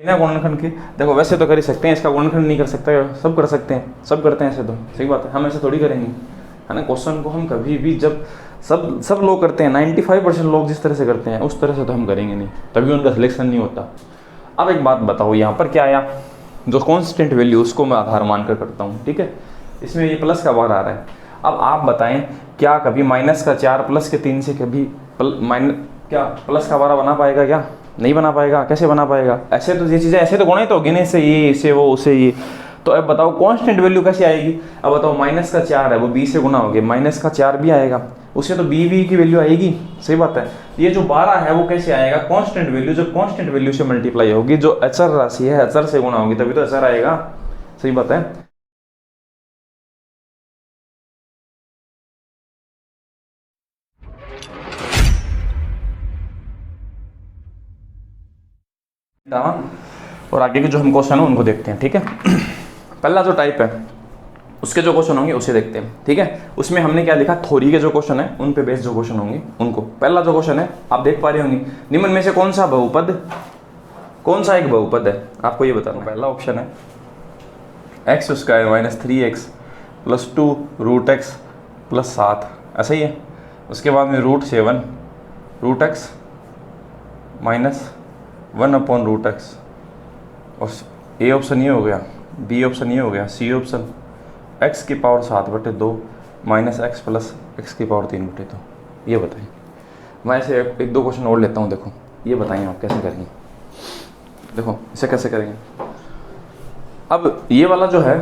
बिना गुणनखंड के देखो वैसे तो कर ही सकते हैं, इसका गुणनखंड नहीं कर सकता, सब कर सकते हैं, सब करते हैं ऐसे तो, सही बात है, हम ऐसे थोड़ी करेंगे, है ना। क्वेश्चन को हम कभी भी जब सब लोग करते हैं, 95% लोग जिस तरह से करते हैं उस तरह से तो हम करेंगे नहीं, तभी उनका सिलेक्शन नहीं होता। अब एक बात बताओ, यहाँ पर क्या आया, जो कॉन्स्टेंट वैल्यू उसको मैं आधार मानकर करता हूँ, ठीक है। इसमें ये प्लस का बार आ रहा है। अब आप बताएं क्या कभी -4 प्लस के 3 से कभी क्या प्लस का बारह बना पाएगा? क्या नहीं बना पाएगा? कैसे बना पाएगा? ऐसे तो ये चीज़ें ऐसे तो गुणित होगी ना, इससे ये, इससे वो, उससे ये। तो अब बताओ कांस्टेंट वैल्यू कैसे आएगी? अब बताओ -4 है वो b से गुना हो गया, -4 भी आएगा, उससे तो b की वैल्यू आएगी, सही बात है। ये जो 12 है वो कैसे आएगा? कांस्टेंट वैल्यू, जो कांस्टेंट वैल्यू से मल्टीप्लाई होगी, जो अचर राशि है अचर से गुना होगी, तभी तो अचर आएगा, सही बात है। और आगे के जो हम क्वेश्चन है उनको देखते हैं, ठीक है। पहला जो टाइप है उसके जो क्वेश्चन होंगे उसे देखते हैं, ठीक है। उसमें हमने क्या लिखा, थ्योरी के जो क्वेश्चन है उन पे बेस्ड जो क्वेश्चन होंगे उनको। पहला जो क्वेश्चन है आप देख पा रहे होंगे, निम्न में से कौन सा एक बहुपद है, आपको ये बताना। पहला ऑप्शन है x² - 3x + 2 √x + 7, ऐसा ही है। उसके बाद में √7 √x - 1/√x, और ए ऑप्शन ये हो गया, बी ऑप्शन ये हो गया, C option x⁻7/2 - x + x⁻3/2। ये बताइए। मैं ऐसे एक दो क्वेश्चन और लेता हूँ, देखो ये बताइए आप कैसे करेंगे। देखो इसे कैसे करेंगे। अब ये वाला जो है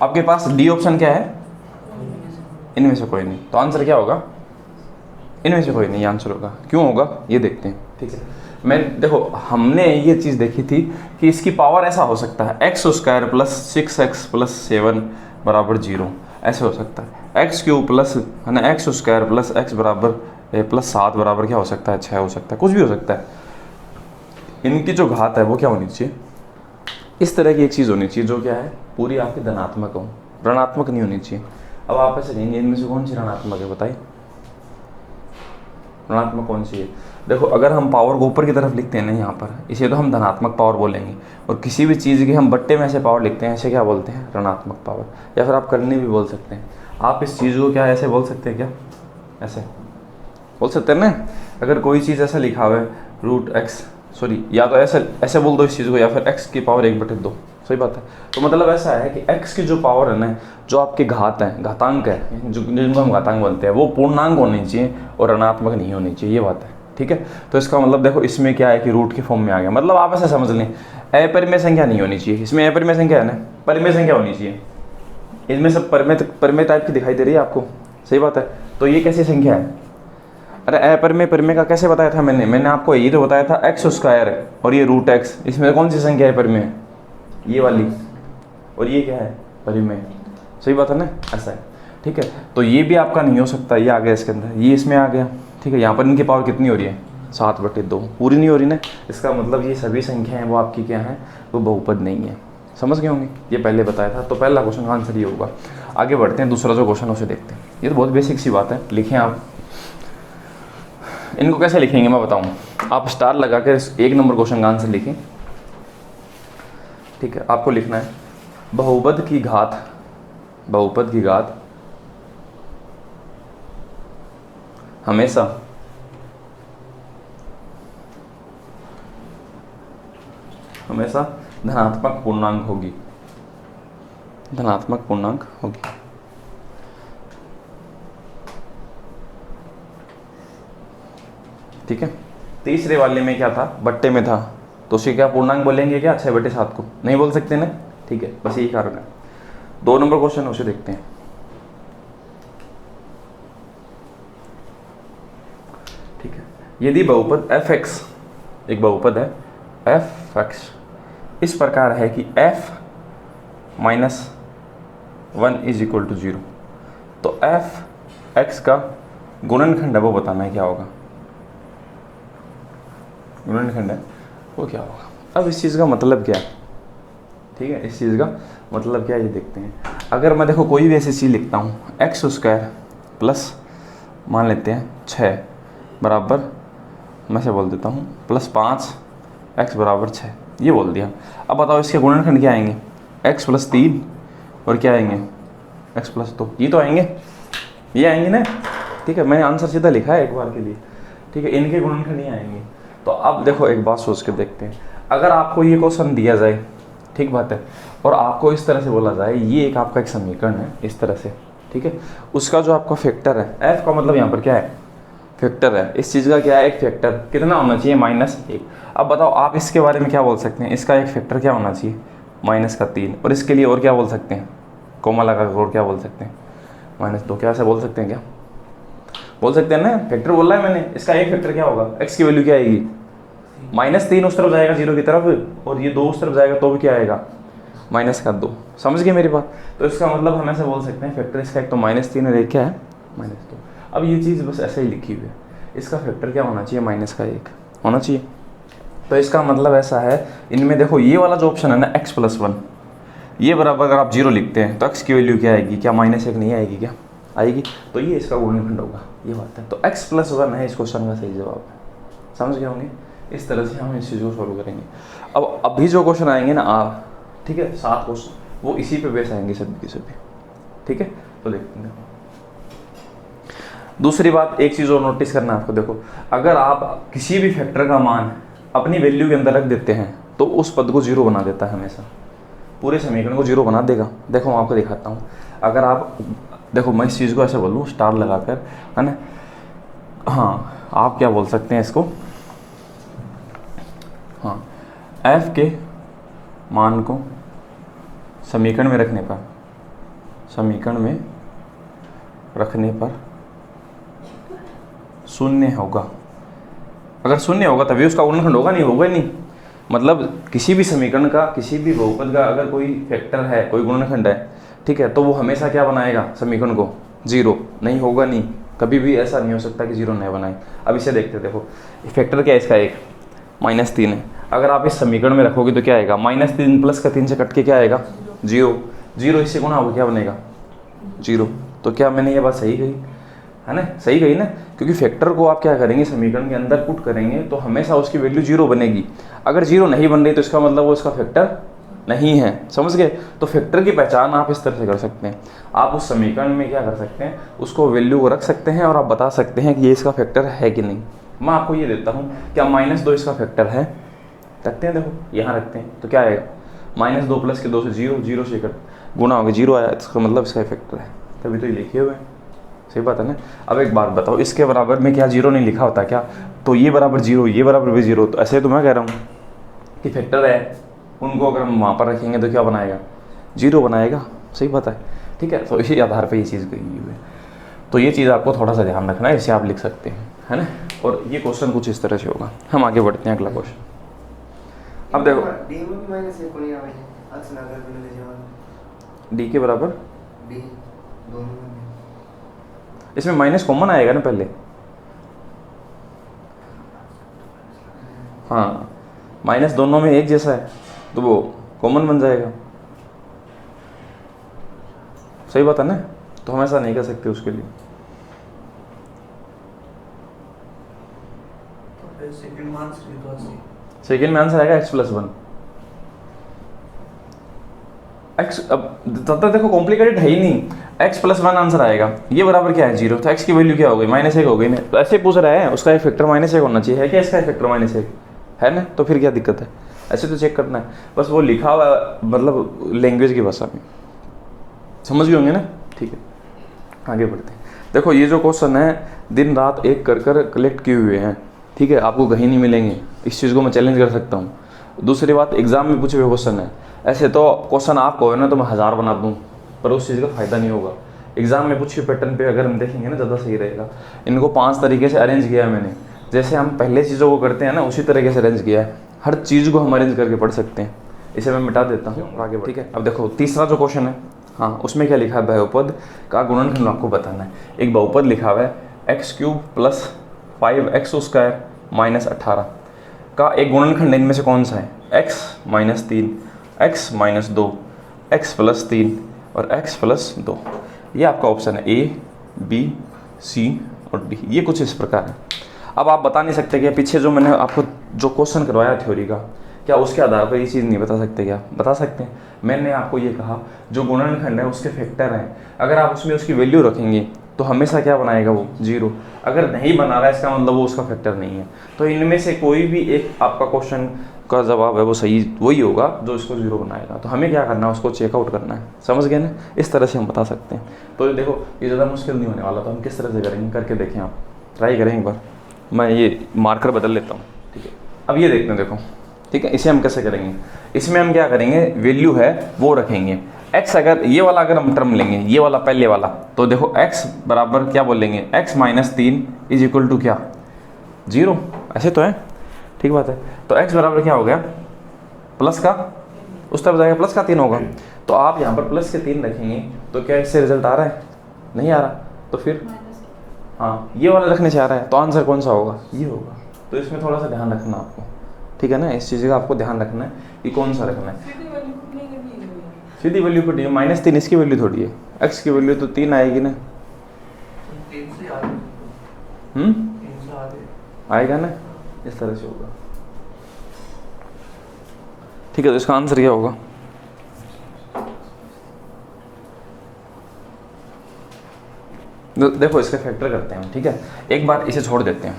आपके पास डी ऑप्शन क्या है, इनमें से कोई नहीं, तो आंसर क्या होगा? इनमें से कोई नहीं आंसर होगा। क्यों होगा ये देखते हैं, ठीक है। मैं देखो हमने ये चीज़ देखी थी कि इसकी पावर ऐसा हो सकता है, x² + 6x + 7 = 0, ऐसे हो सकता है। x³ प्लस है ना, x² + x + 7 बराबर क्या हो सकता है? 6 हो सकता है, कुछ भी हो सकता है। इनकी जो घात है वो क्या होनी चाहिए? इस तरह की एक चीज़ होनी चाहिए जो क्या है, पूरी आपकी धनात्मक हो, ऋणात्मक नहीं होनी चाहिए। अब आप ऐसे कहेंगे इनमें से कौन सी ऋणात्मक है, बताइए ऋणात्मक कौन सी है? देखो अगर हम पावर को ऊपर की तरफ लिखते हैं ना यहाँ पर, इसे तो हम धनात्मक पावर बोलेंगे, और किसी भी चीज़ की हम बट्टे में ऐसे पावर लिखते हैं, ऐसे क्या बोलते हैं? ऋणात्मक पावर, या फिर आप करनी भी बोल सकते हैं। आप इस चीज़ को क्या ऐसे बोल सकते हैं? क्या ऐसे बोल सकते हैं ना? अगर कोई चीज़ ऐसा लिखा हुआ है √x, सॉरी या तो ऐसे बोल दो इस चीज़ को, या फिर x⁻1/2, सही बात है। तो मतलब ऐसा है कि x की जो पावर है ना, जो आपके घात है, घातांक है, जिनको हम घातांक बोलते हैं, वो पूर्णांक होनी चाहिए और ऋणात्मक नहीं होनी चाहिए, ये बात है, ठीक है। तो इसका मतलब देखो इसमें क्या है कि रूट के फॉर्म में आ गया, मतलब आप ऐसे समझ लें अपरिमेय संख्या नहीं होनी चाहिए, इसमें अपरिमेय संख्या है ना, परिमेय संख्या होनी चाहिए। इसमें सब परिमेय टाइप की दिखाई दे रही है आपको, सही बात है। तो ये कैसी संख्या है? अरे परिमेय का कैसे बताया था मैंने आपको ये तो बताया था x² और ये √x, इसमें कौन सी संख्या है परिमेय? ये वाली, और ये क्या है? परिमेय, सही बात है ना, ऐसा है, ठीक है। तो ये भी आपका नहीं हो सकता, ये आ गया इसके अंदर, ये इसमें आ गया, ठीक है। यहाँ पर इनकी पावर कितनी हो रही है? 7/2, पूरी नहीं हो रही ना। इसका मतलब ये सभी संख्याएं वो आपकी क्या है, वो बहुपद नहीं है। समझ गए होंगे, ये पहले बताया था। तो पहला क्वेश्चन का आंसर ये होगा। आगे बढ़ते हैं, दूसरा जो क्वेश्चन उसे देखते हैं। ये तो बहुत बेसिक सी बात है, लिखें आप। इनको कैसे लिखेंगे मैं बताऊँ, आप स्टार लगा कर 1 नंबर क्वेश्चन का आंसर लिखें, ठीक है। आपको लिखना है बहुपद की घात हमेशा धनात्मक पूर्णांक होगी, ठीक है। तीसरे वाले में क्या था, बट्टे में था, तो उसे क्या पूर्णांक बोलेंगे? क्या 6/7 को नहीं बोल सकते ना, ठीक है। बस यही कारण है। 2 नंबर क्वेश्चन उसे देखते हैं, ठीक है। यदि बहुपद f(x) एक बहुपद है f(x) इस प्रकार है कि f - 1 = 0, तो f(x) का गुणनखंड है वो बताना है, क्या होगा? गुणनखंड है वो क्या होगा? अब इस चीज़ का मतलब क्या है, ठीक है, इस चीज़ का मतलब क्या है ये देखते हैं। अगर मैं देखो कोई भी ऐसी चीज़ लिखता हूँ x² प्लस मान लेते हैं 6 बराबर, मैं से बोल देता हूँ +5 x = 6, ये बोल दिया। अब बताओ इसके गुणनखंड क्या आएंगे, x + 3 और क्या आएंगे x + 2, ये तो आएंगे, ये आएंगे ना, ठीक है। मैंने आंसर सीधा लिखा है एक बार के लिए, ठीक है। इनके गुणनखंड ये आएंगे। तो अब देखो एक बात सोच के देखते हैं, अगर आपको ये क्वेश्चन दिया जाए, ठीक बात है, और आपको इस तरह से बोला जाए ये एक आपका एक समीकरण है इस तरह से, ठीक है, उसका जो आपका फैक्टर है, f का मतलब यहाँ पर क्या है, फैक्टर है, इस चीज़ का क्या है, एक फैक्टर कितना होना चाहिए, -1। अब बताओ आप इसके बारे में क्या बोल सकते हैं, इसका एक फैक्टर क्या होना चाहिए, -3, और इसके लिए और क्या बोल सकते हैं, कोमा लगा और क्या बोल सकते हैं, -2, क्या ऐसा बोल सकते हैं, क्या बोल सकते हैं ना, फैक्टर बोल रहा है मैंने, इसका एक फैक्टर क्या होगा, x की वैल्यू क्या आएगी, -3 उस तरफ जाएगा 0 की तरफ, और ये 2 उस तरफ जाएगा तो भी क्या आएगा, -2। समझ गए मेरी बात। तो इसका मतलब हम ऐसे बोल सकते हैं फैक्टर इसका एक तो -3 और एक क्या है, -2। अब ये चीज़ बस ऐसे ही लिखी हुई है, इसका फैक्टर क्या होना चाहिए, -1 होना चाहिए। तो इसका मतलब ऐसा है, इनमें देखो ये वाला जो ऑप्शन है ना x + 1, ये बराबर अगर आप 0 लिखते हैं तो x की वैल्यू क्या आएगी, क्या -1 नहीं आएगी, क्या आएगी, तो ये इसका गुणनखंड होगा, ये बात है। तो x + 1 है इस क्वेश्चन का सही जवाब है। समझ गए होंगे, इस तरह से हम इस चीज़ को सॉल्व करेंगे। अब अभी जो क्वेश्चन आएंगे ना आप, ठीक है, 7 क्वेश्चन, वो इसी पे बेस आएंगे सभी के सभी, ठीक है। तो देखते हैं, दूसरी बात एक चीज़ और नोटिस करना आपको, देखो अगर आप किसी भी फैक्टर का मान अपनी वैल्यू के अंदर रख देते हैं तो उस पद को 0 बना देता है, हमेशा पूरे समीकरण को 0 बना देगा। देखो मैं आपको दिखाता हूँ, अगर आप देखो मैं इस चीज़ को ऐसे बोलूँ स्टार लगाकर, है ना, हाँ आप क्या बोल सकते हैं इसको, हाँ f के मान को समीकरण में रखने पर, समीकरण में रखने पर 0 होगा। अगर 0 होगा तभी उसका गुणनखंड होगा, नहीं होगा ही नहीं। मतलब किसी भी समीकरण का, किसी भी बहुपद का अगर कोई फैक्टर है, कोई गुणनखंड है, ठीक है, तो वो हमेशा क्या बनाएगा, समीकरण को 0, नहीं होगा नहीं, कभी भी ऐसा नहीं हो सकता कि 0 नहीं बनाए। अब इसे देखते हैं, देखो फैक्टर क्या है इसका, एक -3 है। अगर आप इस समीकरण में रखोगे तो क्या आएगा, -3 प्लस का 3 से कट के क्या आएगा, 0, 0 इससे गुणा होगा क्या बनेगा, 0। तो क्या मैंने ये बात सही कही है ना, सही कही ना, क्योंकि फैक्टर को आप क्या करेंगे, समीकरण के अंदर पुट करेंगे तो हमेशा उसकी वैल्यू 0 बनेगी। अगर 0 नहीं बन रही तो इसका मतलब वो इसका फैक्टर नहीं है। समझ गए। तो फैक्टर की पहचान आप इस तरह से कर सकते हैं, आप उस समीकरण में क्या कर सकते हैं, उसको वैल्यू को रख सकते हैं और आप बता सकते हैं कि ये इसका फैक्टर है कि नहीं। मैं आपको ये देता हूँ, क्या -2 इसका फैक्टर है, रखते हैं, देखो यहाँ रखते हैं तो क्या आएगा, -2 प्लस के 2 से 0, 0 से कट गुणा हो गया 0 आया, इसका मतलब इसका फैक्टर है, तभी तो ये लिखे हुए हैं। सही बात है ना। अब एक बात बताओ, इसके बराबर में क्या 0 नहीं लिखा होता क्या, तो ये बराबर 0, ये बराबर भी 0, तो ऐसे तो मैं कह रहा हूँ कि फैक्टर है, उनको अगर हम वहाँ पर रखेंगे तो क्या बनाएगा, 0 बनाएगा। सही बात है, ठीक है। तो इसी आधार पर ये चीज़ गई हुई है, तो ये चीज़ आपको थोड़ा सा ध्यान रखना है, इसे आप लिख सकते हैं, है ना। और ये क्वेश्चन कुछ इस तरह से होगा। हम आगे बढ़ते हैं, अगला क्वेश्चन। अब देखो डी के बराबर, इसमें माइनस कॉमन आएगा ना पहले, हाँ माइनस दोनों में एक जैसा है तो वो कॉमन बन जाएगा। सही बात है ना, तो हम ऐसा नहीं कर सकते उसके लिए। सेकेंड में आंसर आएगा x + 1। x अब ज़्यादा देखो कॉम्प्लिकेटेड है ही नहीं, x + 1 आंसर आएगा। ये बराबर क्या है 0, तो x की वैल्यू क्या हो गई, -1 हो गई ना। तो ऐसे पूछ रहा है, उसका एक फैक्टर -1 होना चाहिए, है क्या इसका फैक्टर -1 है ना, तो फिर क्या दिक्कत है, ऐसे तो चेक करना है। बस वो लिखा हुआ मतलब लैंग्वेज की भाषा में, समझ गए होंगे ना। ठीक है, आगे बढ़ते हैं। देखो ये जो क्वेश्चन है दिन रात एक कर कलेक्ट किए हुए हैं, ठीक है, आपको कहीं नहीं मिलेंगे, इस चीज़ को मैं चैलेंज कर सकता हूँ। दूसरी बात, एग्जाम में पूछे हुए क्वेश्चन है। ऐसे तो क्वेश्चन आपको है ना तो मैं 1000 बना दूँ, पर उस चीज़ का फ़ायदा नहीं होगा। एग्जाम में पूछे पैटर्न पे अगर हम देखेंगे ना ज़्यादा सही रहेगा। इनको 5 तरीके से अरेंज किया है मैंने, जैसे हम पहले चीज़ों को करते हैं ना उसी तरीके से अरेंज किया है। हर चीज़ को हम अरेंज करके पढ़ सकते हैं। इसे मैं मिटा देता हूँ आगे, ठीक है। अब देखो तीसरा जो क्वेश्चन है, हाँ उसमें क्या लिखा है, बहुपद का गुणनखंड आपको बताना है। एक बहुपद लिखा हुआ है x³ + 5x² - 18 का एक गुणनखंड इनमें से कौन सा है, x - 3, x - 2, x + 3 और x + 2। ये आपका ऑप्शन है A, B, C और D। ये कुछ इस प्रकार है। अब आप बता नहीं सकते कि पीछे जो मैंने आपको जो क्वेश्चन करवाया थ्योरी का, क्या उसके आधार पर ये चीज़ नहीं बता सकते? क्या बता सकते हैं? मैंने आपको ये कहा जो गुणनखंड है उसके फैक्टर हैं, अगर आप उसमें उसकी वैल्यू रखेंगे तो हमेशा क्या बनाएगा वो? जीरो। अगर नहीं बना रहा है इसका मतलब वो उसका फैक्टर नहीं है। तो इनमें से कोई भी एक आपका क्वेश्चन का जवाब है वो सही वही होगा जो इसको जीरो बनाएगा। तो हमें क्या करना है? उसको चेकआउट करना है। समझ गए ना? इस तरह से हम बता सकते हैं। तो देखो ये ज़्यादा मुश्किल नहीं होने वाला, तो हम किस तरह से करेंगे करके देखें, आप ट्राई करें एक बार। मैं ये मार्कर बदल लेता हूँ, ठीक है। अब ये देखते हैं, देखो ठीक है, इसे हम कैसे करेंगे? इसमें हम क्या करेंगे, वैल्यू है वो रखेंगे। x अगर ये वाला अगर हम टर्म लेंगे, ये वाला पहले वाला, तो देखो x बराबर क्या बोलेंगे, x minus 3 is equal to क्या? जीरो। ऐसे तो है, ठीक बात है। तो x बराबर क्या हो गया? प्लस का उस तरफ जाएगा प्लस का 3 होगा। तो आप यहाँ पर प्लस के 3 रखेंगे तो क्या इससे रिजल्ट आ रहा है? नहीं आ रहा। तो फिर हाँ ये वाला रखने से आ रहा है, तो आंसर कौन सा होगा? ये होगा। तो इसमें थोड़ा सा ध्यान रखना आपको, ठीक है ना? इस चीज़ का आपको ध्यान रखना है कि कौन सा रखना है। सीधी वैल्यू को डी -3 इसकी वैल्यू थोड़ी है, x की वैल्यू तो 3 आएगी ना। आएगा ना, इस तरह से होगा, ठीक है। तो इसका आंसर क्या होगा? देखो इसके फैक्टर करते हैं, ठीक है। एक बार इसे छोड़ देते हैं।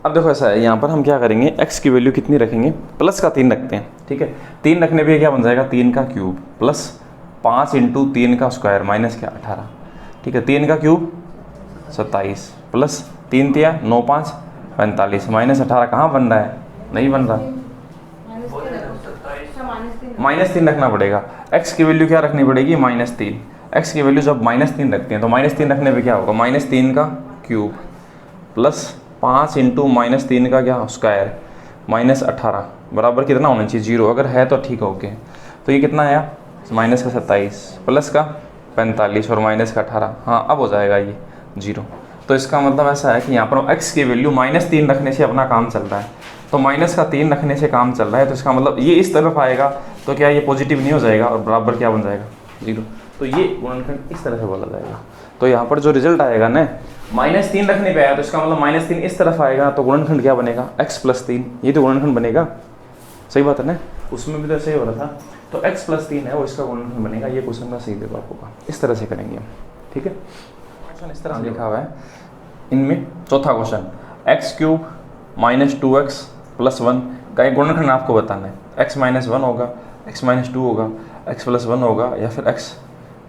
अब देखो ऐसा है, यहाँ पर हम क्या करेंगे, x की वैल्यू कितनी रखेंगे? प्लस का 3 रखते हैं, ठीक है। 3 रखने पे क्या बन जाएगा? 3 का क्यूब प्लस 5 इंटू 3 का स्क्वायर माइनस क्या? 18, ठीक है। 3 का क्यूब 27 प्लस 3 तिया 9 5 45 माइनस 18 कहाँ बन रहा है? नहीं बन रहा। -3 रखना पड़ेगा। x की वैल्यू क्या रखनी पड़ेगी? -3। x की वैल्यू जब -3 रखते हैं तो -3 रखने पे क्या होगा? -3 का क्यूब प्लस 5 इंटू -3 का क्या? स्क्वायर माइनस 18 बराबर कितना होना चाहिए? जीरो। अगर है तो ठीक, ओके। तो ये कितना आया? माइनस का 27 प्लस का 45 और माइनस का 18, हाँ अब हो जाएगा ये जीरो। तो इसका मतलब ऐसा है कि यहाँ पर x की वैल्यू -3 रखने से अपना काम चल रहा है, तो माइनस का 3 रखने से काम चल रहा है। तो इसका मतलब ये इस तरफ आएगा तो क्या ये पॉजिटिव नहीं हो जाएगा और बराबर क्या बन जाएगा? जीरो। तो ये गुणनखंड इस तरह से बोला जाएगा। तो यहाँ पर जो रिजल्ट आएगा ना, -3 रखने पे आया तो इसका मतलब -3 इस तरफ आएगा, तो गुणनखंड क्या बनेगा? x + 3, ये तो गुणनखंड बनेगा। सही बात है ना? उसमें भी तो ऐसे ही हो रहा था। तो x + 3 है वो इसका गुणनखंड बनेगा। ये क्वेश्चन का सही जवाब होगा। इस तरह से करेंगे हम, ठीक है। क्वेश्चन इस तरह लिखा हुआ है इनमें। चौथा क्वेश्चन, x³ - 2x + 1 का एक गुणनखंड आपको बताना है। x - 1 होगा, x - 2 होगा, x + 1 होगा या फिर x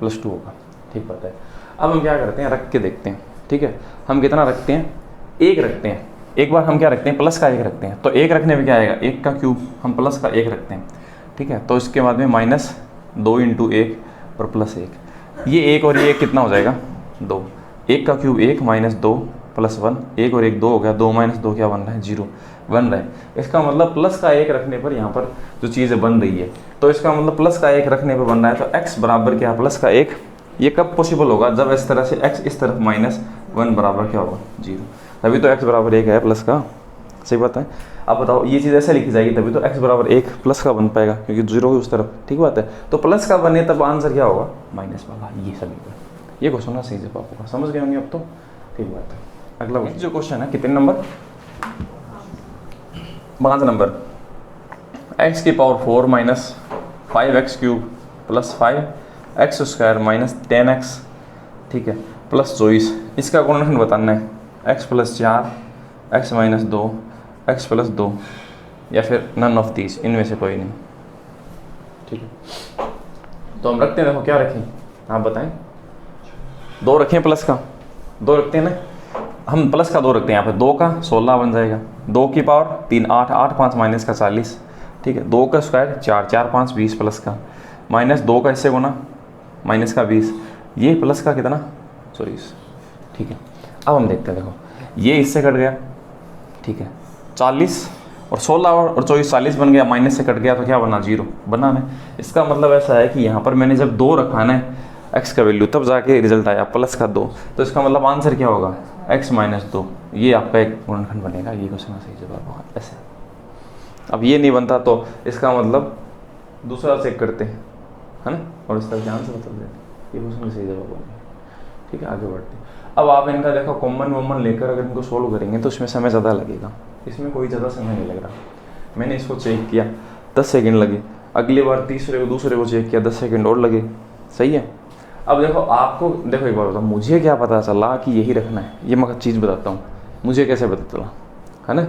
+ 2 होगा, ठीक बात है। अब हम क्या करते हैं, रख के देखते हैं, ठीक है। हम कितना रखते हैं? 1 रखते हैं। एक बार हम क्या रखते हैं? प्लस का 1 रखते हैं। तो 1 रखने में क्या आएगा? 1 का क्यूब, हम प्लस का 1 रखते हैं, ठीक है। तो इसके बाद में -2 × 1 और प्लस 1, ये 1 और ये 1 कितना हो जाएगा? 2। 1 का क्यूब 1 -2 + 1, 1 और 1 2 हो गया, 2 - 2 क्या बन रहा है? 0 बन रहा है। इसका मतलब प्लस का 1 रखने पर यहाँ पर जो चीज़ें बन रही है, तो इसका मतलब प्लस का 1 रखने पर बन रहा है। तो x बराबर क्या? प्लस का 1। ये कब पॉसिबल होगा? जब इस तरह से x इस तरफ -1 बराबर क्या होगा? 0। तभी तो x बराबर 1 है प्लस का। सही बात है। अब बताओ ये चीज़ ऐसे लिखी जाएगी तभी तो x बराबर 1 प्लस का बन पाएगा, क्योंकि 0 उस तरफ, ठीक बात है। तो प्लस का बने तब आंसर क्या होगा? माइनस वाला। ये सभी का ये क्वेश्चन का सही जवाब होगा। समझ गए होंगे अब तो, ठीक बात है। अगला जो क्वेश्चन है, कितने number? 5 number. x⁴ - 5x³ + 5x² - 10x, ठीक है, प्लस 24। इसका गुणनखंड बताना है। x + 4 x - 2 x + 2 या फिर नन ऑफ दीज, इनमें से कोई नहीं, ठीक है। तो हम रखते हैं, देखो क्या रखें आप बताएं? 2 रखें, प्लस का 2 रखते हैं ना, हम प्लस का 2 रखते हैं। यहाँ पे 2 का 16 बन जाएगा, 2 की पावर 3 8 8 5 माइनस का 40, ठीक है। 2 का स्क्वायर 4 4 5 20 प्लस का -2 का इससे गुना माइनस का 20, ये प्लस का कितना? 24, ठीक है। अब हम देखते हैं, देखो ये इससे कट गया, ठीक है, 40 और 16 और 24 40 बन गया, माइनस से कट गया तो क्या बना? 0 बना ना। इसका मतलब ऐसा है कि यहाँ पर मैंने जब 2 रखा ना x का वैल्यू, तब जाके रिजल्ट आया प्लस का 2। तो इसका मतलब आंसर क्या होगा? x - 2। ये आपका एक गुणनखंड बनेगा। ये क्वेश्चन का सही जवाब होगा। ऐसे अब ये नहीं बनता तो इसका मतलब दूसरा चेक करते हैं, है ना, और इस तरह से आंसर बता देते। ये क्वेश्चन का सही जवाब होगा, ठीक है। आगे बढ़ते हैं। अब आप इनका देखो कॉमन वॉमन लेकर अगर इनको सोल्व करेंगे तो इसमें समय ज़्यादा लगेगा। इसमें कोई ज़्यादा समय नहीं लग रहा। मैंने इसको चेक किया 10 सेकंड लगे, अगली बार दूसरे को चेक किया 10 सेकंड और लगे, सही है। अब देखो आपको, देखो एक बार बताओ, मुझे क्या पता चला कि यही रखना है, ये मैं चीज़ बताता हूँ, मुझे कैसे पता चला, है ना,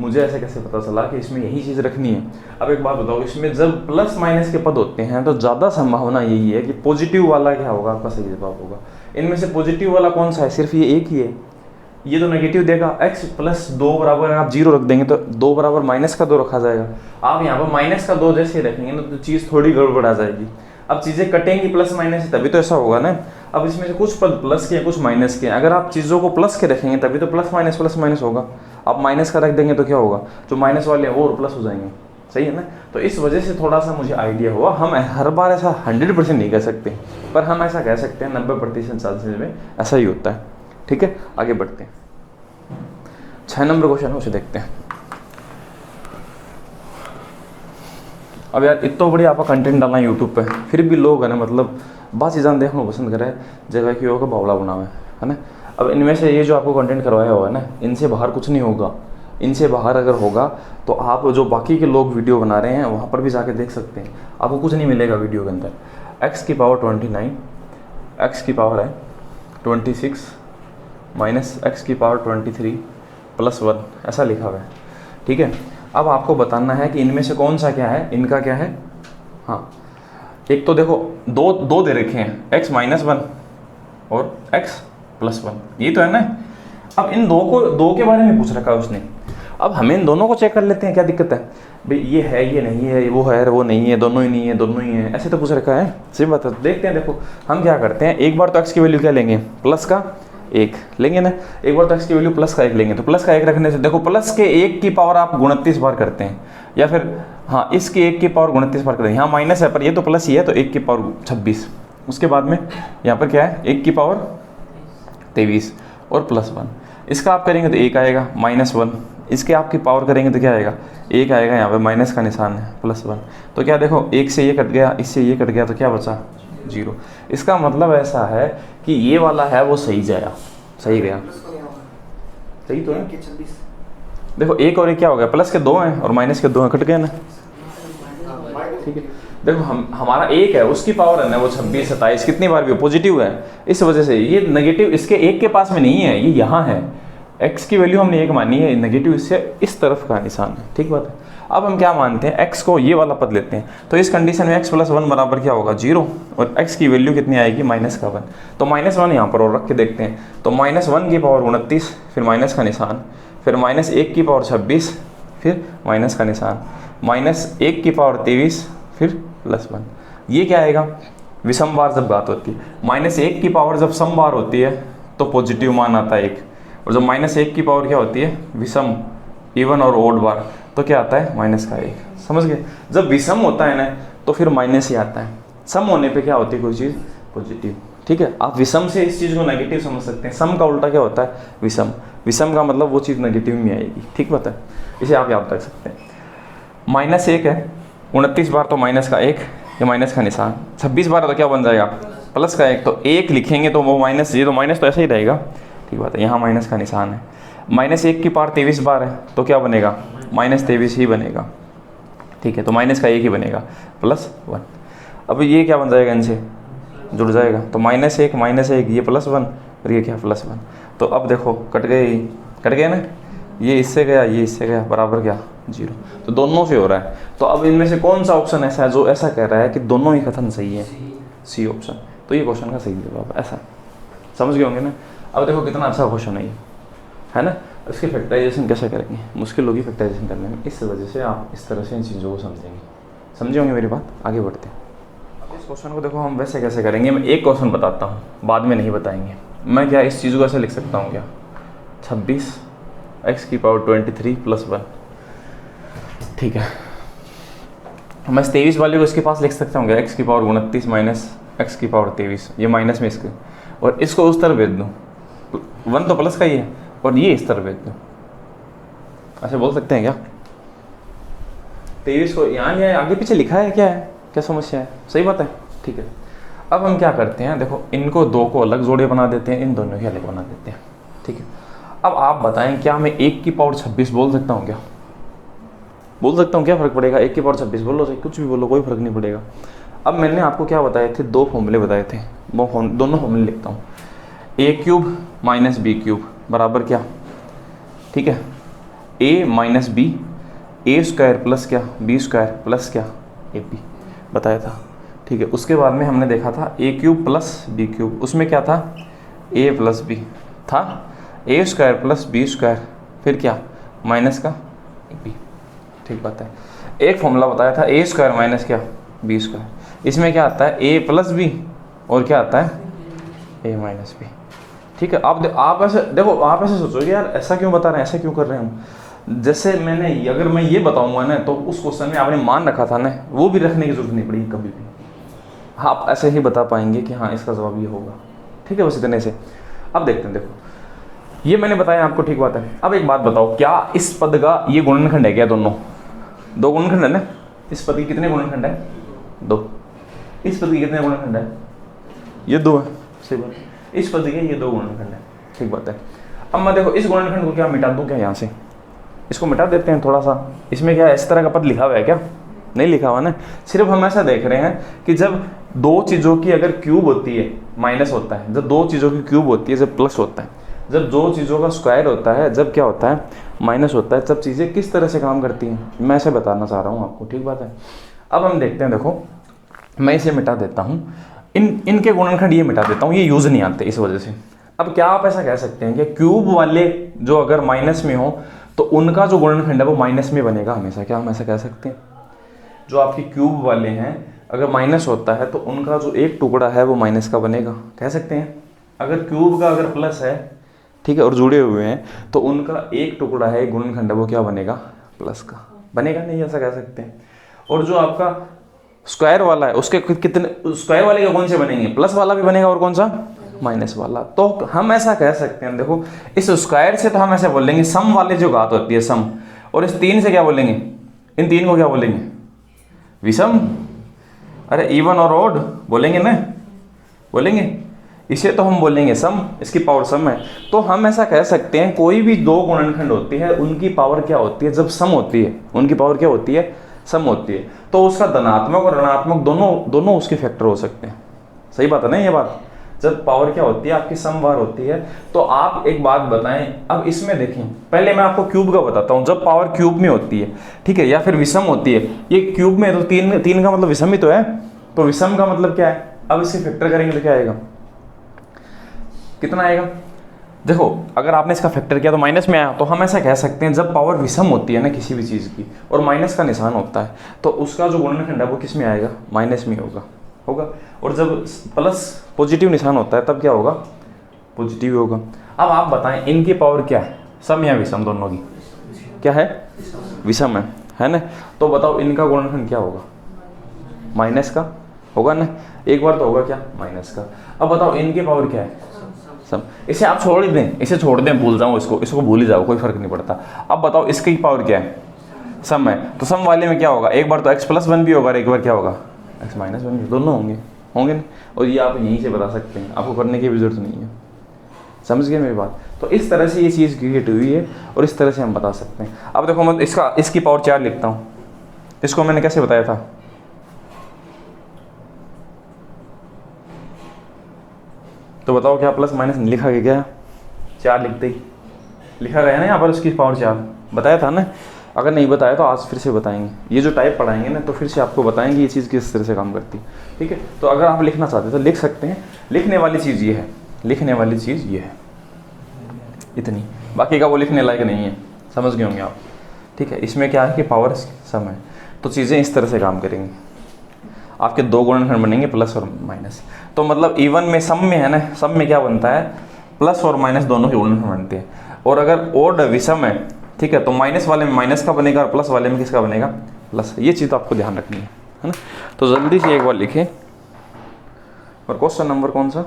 मुझे ऐसे कैसे पता चला कि इसमें यही चीज़ रखनी है। अब एक बात बताओ, इसमें जब प्लस माइनस के पद होते हैं तो ज़्यादा संभावना यही है कि पॉजिटिव वाला क्या होगा, आपका सही जवाब होगा। इनमें से पॉजिटिव वाला कौन सा है, सिर्फ ये एक ही है, ये तो नेगेटिव देगा। x प्लस 2 बराबर आप 0 रख देंगे तो 2 बराबर माइनस का 2 रखा जाएगा। आप यहाँ पर माइनस का 2 जैसे रखेंगे ना तो चीज़ थोड़ी गड़बड़ आ जाएगी। अब चीज़ें कटेंगी प्लस माइनस से, तभी तो ऐसा होगा ना। अब इसमें से कुछ पद प्लस के कुछ माइनस के, अगर आप चीज़ों को प्लस के रखेंगे तभी तो प्लस माइनस होगा। आप माइनस का रख देंगे तो क्या होगा, जो माइनस वाले हैं वो और प्लस हो जाएंगे, सही है ना। तो इस वजह से थोड़ा सा मुझे आइडिया हुआ। हम हर बार ऐसा 100% नहीं कह सकते, पर हम ऐसा कह सकते हैं 90% चांसेस में ऐसा ही होता है। ठीक है, आगे बढ़ते हैं। 6 नंबर क्वेश्चन है, उसे देखते हैं। अब यार इतना बढ़िया आपका कंटेंट डालना है यूट्यूब पे, फिर भी लोग है ना मतलब बात चीज़ान देखना पसंद करे, जगह की होगा बावला बनावे, है ना। अब इनमें से ये जो आपको कंटेंट करवाया हुआ है ना, इनसे बाहर कुछ नहीं होगा। इनसे बाहर अगर होगा तो आप जो बाकी के लोग वीडियो बना रहे हैं वहाँ पर भी जाके देख सकते हैं, आपको कुछ नहीं मिलेगा वीडियो के अंदर। x की पावर 29, x की पावर है 26 माइनस x की पावर 23 प्लस 1, ऐसा लिखा हुआ है। ठीक है, अब आपको बताना है कि इनमें से कौन सा क्या है, इनका क्या है। हाँ, एक तो देखो दो दे रखे हैं, x माइनस 1 और x प्लस 1, ये तो है ना। अब इन दो के बारे में पूछ रखा है उसने। अब हमें इन दोनों को चेक कर लेते हैं, क्या दिक्कत है भाई, ये है ये नहीं है, वो है वो नहीं है, दोनों ही नहीं है दोनों ही है, ऐसे तो पूछ रखा है। सही बात है, देखते हैं। देखो हम क्या करते हैं, एक बार तो x की वैल्यू क्या लेंगे, प्लस का 1 लेंगे ना। एक बार तो x की वैल्यू प्लस का 1 लेंगे, तो प्लस का 1 रखने से देखो प्लस के 1 की पावर आप 29 बार करते हैं, या फिर हाँ इसके 1 की पावर 29 बार करते हैं। यहाँ माइनस है पर ये तो प्लस ही है, तो 1 की पावर 26। उसके बाद में यहाँ पर क्या है, 1 की पावर 23 और प्लस 1। इसका आप करेंगे तो 1 आएगा, -1। इसके आपकी पावर करेंगे तो क्या आएगा, 1 आएगा। यहाँ पे माइनस का निशान है, +1। तो क्या देखो 1 से ये कट गया, इससे ये कट गया, तो क्या बचा 0। इसका मतलब ऐसा है कि ये वाला है वो सही जाएगा, सही गया, सही तो है। देखो 1 और 1 क्या हो गया, प्लस के 2 हैं और माइनस के 2 हैं, कट गए ना। ठीक है, देखो हमारा 1 है, उसकी पावर है ना वो 26 27 कितनी बार भी पॉजिटिव है, इस वजह से ये नेगेटिव इसके 1 के पास में नहीं है, ये यहाँ है। x की वैल्यू हमने 1 मानी है, नेगेटिव इससे इस तरफ का निशान है। ठीक बात है। अब हम क्या मानते हैं, x को ये वाला पद लेते हैं, तो इस कंडीशन में x + 1 बराबर क्या होगा 0, और x की वैल्यू कितनी आएगी -1। तो -1 यहाँ पर और रख के देखते हैं, तो -1 की पावर 29, फिर माइनस का निशान, फिर -1 की पावर 26, फिर माइनस का निशान, -1 की पावर 23, फिर +1। ये क्या आएगा, विषम बार जब बात होती है, -1 की पावर जब सम बार होती है तो पॉजिटिव मान आता है 1, और जब -1 की पावर क्या होती है, विषम इवन और ओड बार, तो क्या आता है -1। समझ गए। जब विषम होता है ना तो फिर माइनस ही आता है, सम होने पे क्या होती है कोई चीज़ पॉजिटिव। ठीक है, आप विषम से इस चीज़ को नेगेटिव समझ सकते हैं, सम का उल्टा क्या होता है विषम। विषम का मतलब वो चीज़ नेगेटिव में आएगी। ठीक बात है, इसे आप याद रख सकते हैं। -1 है, 29 बार तो माइनस का 1, ये माइनस का निशान, 26 बार तो क्या बन जाएगा प्लस का 1, तो 1 लिखेंगे तो वो माइनस, ये तो माइनस तो ऐसा ही रहेगा। ठीक बात है, यहाँ माइनस का निशान है। -1 की पावर 23 बार है तो क्या बनेगा -23 ही बनेगा। ठीक है, तो माइनस का 1 ही बनेगा, +1। अब ये क्या बन जाएगा, इनसे जुड़ जाएगा, तो -1 ये +1 और ये क्या +1। तो अब देखो कट गए ना, ये इससे गया ये इससे गया, बराबर क्या 0। तो दोनों से हो रहा है। तो अब इनमें से कौन सा ऑप्शन ऐसा है जो ऐसा कह रहा है कि दोनों ही कथन सही है, सी ऑप्शन। तो ये क्वेश्चन का सही जवाब ऐसा, समझ गए होंगे ना। अब देखो कितना अच्छा क्वेश्चन है ना। इसकी फैक्टराइजेशन कैसे करेंगे, मुश्किल होगी फैक्टराइजेशन करने में, इस वजह से आप इस तरह से इन चीज़ों को समझेंगे। समझे होंगे मेरी बात, आगे बढ़ते हैं। अब इस क्वेश्चन को देखो हम वैसे कैसे करेंगे, मैं एक क्वेश्चन बताता हूँ, बाद में नहीं बताएंगे। मैं क्या इस चीज़ को ऐसे लिख सकता हूँ, क्या 26 x की पावर 23 + 1। ठीक है, मैं इस 23 वाले को इसके पास लिख सकता हूँ क्या, x की पावर 29 माइनस x की पावर 23, ये माइनस में इसके, और इसको उस तरफ भेज दूँ, 1 तो प्लस का ही है, और ये इस तरफ भेज दूँ, ऐसे बोल सकते हैं क्या। 23 को यहाँ नहीं आगे पीछे लिखा है, क्या समस्या है, सही बात है। ठीक है, अब हम क्या करते हैं, देखो इनको 2 को अलग जोड़े बना देते हैं, इन दोनों के अलग बना देते हैं। ठीक है, अब आप बताएं क्या मैं 1 की पावर 26 बोल सकता हूँ क्या? बोल सकता हूँ, क्या फ़र्क पड़ेगा? 1 की पावर 26 बोलो, चाहे कुछ भी बोलो, कोई फ़र्क नहीं पड़ेगा। अब मैंने आपको क्या बताए थे, 2 फॉर्मूले बताए थे, वो दोनों फॉर्मूले लिखता हूँ। a³ माइनस b³ बराबर क्या, ठीक है, a minus B, a² plus क्या, b² प्लस क्या, ab बताया था, ठीक है। उसके बाद में हमने देखा था a³ प्लस b³, उसमें क्या था, a प्लस बी था, a² प्लस b², फिर क्या, माइनस का b, ठीक बात है। एक फॉर्मूला बताया था a² माइनस क्या, b², इसमें क्या आता है, a प्लस बी और क्या आता है, a माइनस बी, ठीक है। आप ऐसे देखो, आप ऐसे सोचोगे यार ऐसा क्यों बता रहे हैं, ऐसा क्यों कर रहे हैं हम। जैसे अगर मैं ये बताऊंगा ना, तो उस क्वेश्चन में आपने मान रखा था ना, वो भी रखने की जरूरत नहीं पड़ेगी कभी भी, आप ऐसे ही बता पाएंगे कि हाँ इसका जवाब ये होगा, ठीक है, बस इतने से। अब देखते हैं, देखो ये मैंने बताया आपको, ठीक बात है। अब एक बात बताओ, क्या इस पद का ये गुणनखंड है क्या, दोनों 2 गुणनखंड है ना, इस पद के कितने गुणनखंड है, 2, इस पद के कितने गुणनखंड है, ये 2 है, सही बात, इस पद के ये 2 गुणनखंड है, ठीक बात है। अब मैं देखो इस गुणनखंड को क्या मिटा दूं क्या, यहाँ से इसको मिटा देते हैं थोड़ा सा। इसमें क्या इस तरह का पद लिखा हुआ है क्या, नहीं लिखा हुआ ना, सिर्फ हम ऐसा देख रहे हैं कि जब 2 चीज़ों की अगर क्यूब होती है माइनस होता है, जब 2 चीज़ों की क्यूब होती है जब प्लस होता है, जब 2 चीज़ों का स्क्वायर होता है जब क्या होता है, माइनस होता है, तब चीज़ें किस तरह से काम करती हैं, मैं ऐसे बताना चाह रहा हूँ आपको, ठीक बात है। अब हम देखते हैं, देखो मैं इसे मिटा देता हूँ, इनके गुणनखंड ये मिटा देता हूँ, ये यूज़ नहीं आते इस वजह से। अब क्या आप ऐसा कह सकते हैं कि क्यूब वाले जो अगर माइनस में हो तो उनका जो गुणनखंड है वो माइनस में बनेगा हमेशा, क्या हम ऐसा कह सकते हैं? जो आपके क्यूब वाले हैं अगर माइनस होता है तो उनका जो एक टुकड़ा है वो माइनस का बनेगा, कह सकते हैं। अगर क्यूब का अगर प्लस है, ठीक है, और जुड़े हुए हैं, तो उनका एक टुकड़ा है, गुणनखंड है, वो क्या बनेगा, प्लस का बनेगा, नहीं ऐसा कह सकते हैं। और जो आपका स्क्वायर वाला है उसके कितने, स्क्वायर वाले के कौन से बनेंगे, प्लस वाला भी बनेगा और कौन सा, माइनस वाला। तो हम ऐसा कह सकते हैं, देखो इस स्क्वायर से तो हम ऐसे बोलेंगे सम वाले जो घात होती है सम, और इस 3 से क्या बोलेंगे, इन 3 को क्या बोलेंगे, विषम। अरे इवन और ऑड बोलेंगे ना, बोलेंगे, इसे तो हम बोलेंगे सम, इसकी पावर सम है। तो हम ऐसा कह सकते हैं कोई भी 2 गुणनखंड होती है उनकी पावर क्या होती है, जब सम होती है उनकी पावर क्या होती है, सम होती है। तो उसका धनात्मक और ऋणात्मक दोनों उसके फैक्टर हो सकते हैं, सही बात है ना ये बात। जब पावर क्या होती है आपकी समवार होती है। तो आप एक बात बताएं, अब इसमें देखें, पहले मैं आपको क्यूब का बताता हूं, जब पावर क्यूब में होती है, ठीक है, या फिर विषम होती है, ये क्यूब में तो 3 का मतलब विषम ही तो है, तो विषम का मतलब क्या है। अब इसे फैक्टर करेंगे तो क्या आएगा, कितना आएगा, देखो अगर आपने इसका फैक्टर किया तो माइनस में आया, तो हम ऐसा कह सकते हैं जब पावर विषम होती है ना किसी भी चीज़ की और माइनस का निशान होता है, तो उसका जो गुणनखंड है वो किस में आएगा, माइनस में होगा। और जब प्लस पॉजिटिव निशान होता है तब क्या होगा, पॉजिटिव होगा। अब आप बताएं इनकी पावर क्या है, सम या विषम, दोनों की क्या है, विषम है ना। तो बताओ इनका गुणनखंड क्या होगा, माइनस का होगा ना, एक बार तो होगा क्या, माइनस का। अब बताओ इनकी पावर क्या है, सम। इसे आप छोड़ ही दें, इसे छोड़ दें, भूल जाओ इसको भूल ही जाओ, कोई फर्क नहीं पड़ता। अब बताओ इसकी पावर क्या है, सम है, तो सम वाले में क्या होगा, एक बार तो x+1 भी होगा और एक बार क्या होगा, x-1 भी, दोनों होंगे ना। और ये आप यहीं से बता सकते हैं, आपको करने की भी जरूरत नहीं है, समझ गए मेरी बात। तो इस तरह से ये चीज़ क्रिएट हुई है और इस तरह से हम बता सकते हैं। अब देखो मैं इसकी पावर 4 लिखता हूँ, इसको मैंने कैसे बताया था, तो बताओ क्या प्लस माइनस लिखा गया क्या, 4 लिखते ही लिखा गया ना यहाँ पर, उसकी पावर 4 बताया था ना। अगर नहीं बताया तो आज फिर से बताएंगे, ये जो टाइप पढ़ाएंगे ना तो फिर से आपको बताएंगे ये चीज़ किस तरह से काम करती है, ठीक है। तो अगर आप लिखना चाहते हैं तो लिख सकते हैं, लिखने वाली चीज़ ये है, लिखने वाली चीज़ ये है, इतनी, बाकी का वो लिखने लायक नहीं है, समझ गए होंगे आप, ठीक है। इसमें क्या है कि पावर सम है, तो चीज़ें इस तरह से काम करेंगी, आपके 2 गुणनखंड बनेंगे प्लस और माइनस। तो मतलब इवन में सम में है ना, सम में क्या बनता है, प्लस और माइनस दोनों के गुणनखंड बनते हैं। और अगर ओड विषम है, ठीक है, तो माइनस वाले में माइनस का बनेगा और प्लस वाले में किसका बनेगा, प्लस। ये चीज़ तो आपको ध्यान रखनी है ना। तो जल्दी से एक बार लिखें, और क्वेश्चन नंबर कौन सा,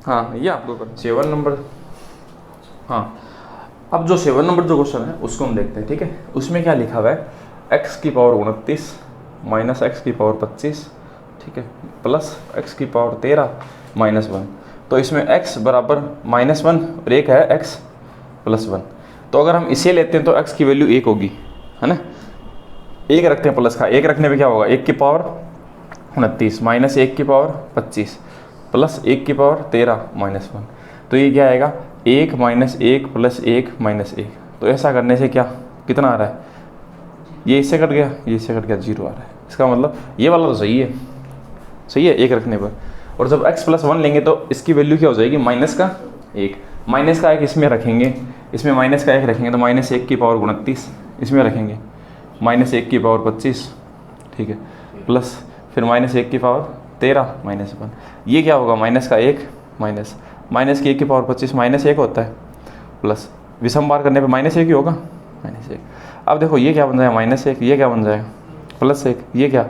हाँ ये आपको 7 नंबर, हाँ। अब जो 7 नंबर जो क्वेश्चन है उसको हम देखते हैं, ठीक है। उसमें क्या लिखा हुआ है, x की पावर 29 माइनस x की पावर 25, ठीक है, प्लस x की पावर 13 -1, तो इसमें x बराबर -1 और एक है x +1। तो अगर हम इसे लेते हैं तो x की वैल्यू 1 होगी, है ना। एक रखते हैं प्लस का, एक रखने पे क्या होगा, 1 की पावर 29 माइनस 1 की पावर 25 प्लस 1 की पावर 13 -1। तो ये क्या आएगा, 1 - 1 + 1 - 1। तो ऐसा करने से क्या कितना आ रहा है, ये इससे कट गया, ये इससे कट गया, 0 आ रहा है। इसका मतलब ये वाला तो सही है, सही है एक रखने पर। और जब x +1 लेंगे तो इसकी वैल्यू क्या हो जाएगी, -1। -1 इसमें रखेंगे, इसमें -1 रखेंगे तो -1 की पावर 29 इसमें रखेंगे, -1 की पावर 25, ठीक है, प्लस फिर -1 की पावर 13 -1। ये क्या होगा, -1 माइनस -1 की पावर 25 -1 होता है, प्लस विषम बार करने पे -1 ही होगा, -1। अब देखो ये क्या बन जाएगा, -1, ये क्या बन जाएगा, +1, ये क्या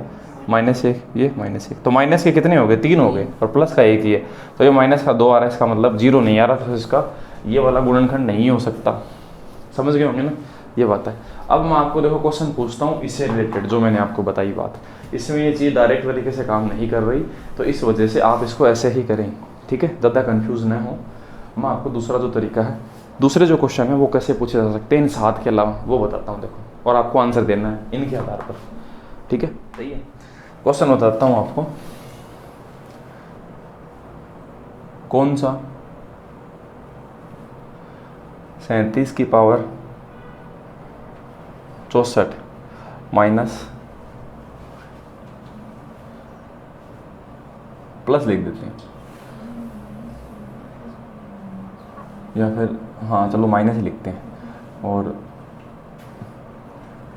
-1, ये -1। तो माइनस के कितने हो गए, 3 हो गए, और प्लस का 1 ही है। तो ये -2 आ रहा है, इसका मतलब 0 नहीं आ रहा, तो इसका ये वाला गुणनखंड नहीं हो सकता। समझ गए होंगे ना, ये बात है। अब मैं आपको देखो क्वेश्चन पूछता हूँ इससे रिलेटेड, जो मैंने आपको बताई बात, इसमें ये चीज़ डायरेक्ट तरीके से काम नहीं कर रही, तो इस वजह से आप इसको ऐसे ही करें, ठीक है, ज़्यादा कन्फ्यूज़ ना हो। मैं आपको दूसरा जो तरीका है, दूसरे जो क्वेश्चन है वो कैसे पूछे जा सकते हैं इन 7 के अलावा, वो बताता हूँ देखो, और आपको आंसर देना है इनके आधार पर, ठीक है, सही है। क्वेश्चन बताता हूँ आपको, कौन सा 37 की पावर 64 माइनस, प्लस लिख देते हैं, या फिर हाँ चलो माइनस ही लिखते हैं, और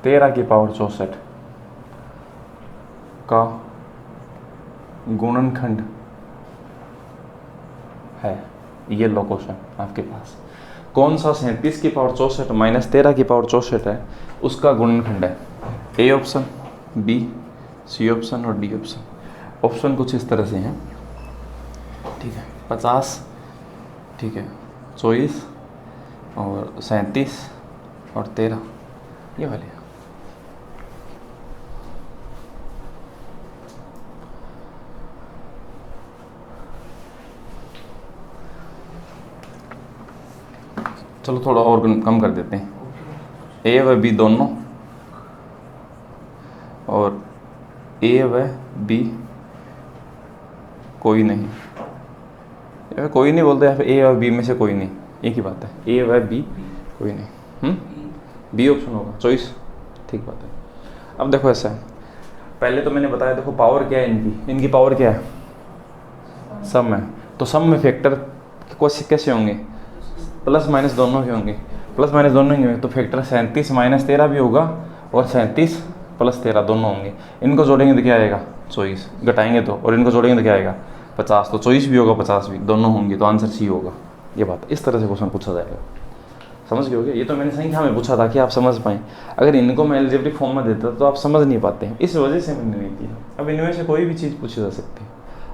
13 की पावर 64 का गुणनखंड है। ये लो क्वेश्चन आपके पास, कौन सा 37 की पावर 64 माइनस 13 की पावर 64 है, उसका गुणनखंड है। A option, B, C option और डी ऑप्शन। ऑप्शन कुछ इस तरह से हैं, ठीक है, 50, ठीक है, 24 और 37 और 13, ये वाले। चलो थोड़ा और कम कर देते हैं, ए व बी दोनों, और ए व बी कोई नहीं, या कोई नहीं बोलते, या फिर ए और बी में से कोई नहीं, एक ही बात है, ए व बी कोई नहीं, बी ऑप्शन होगा, चॉइस, ठीक बात है। अब देखो ऐसा है, पहले तो मैंने बताया, देखो पावर क्या है इनकी, इनकी पावर क्या है, सम है, तो सम में फैक्टर कैसे होंगे, प्लस माइनस दोनों ही होंगे, प्लस माइनस दोनों ही होंगे, तो फैक्टर 37 - 13 भी होगा, और 37 + 13 दोनों होंगे। इनको जोड़ेंगे तो क्या आएगा, 24, घटाएंगे तो, और इनको जोड़ेंगे तो क्या आएगा, 50, तो 24 भी होगा 50 भी, दोनों होंगे, तो आंसर सी होगा। ये बात इस तरह से क्वेश्चन पूछा जाएगा, समझ गए? ये तो मैंने संख्या में पूछा था कि आप समझ पाएँ, अगर इनको मैं एल्जेब्रिक फॉर्म में देता तो आप समझ नहीं पाते हैं, इस वजह से मैंने नहीं किया। अब इनमें से कोई भी चीज़ पूछी जा सकती है,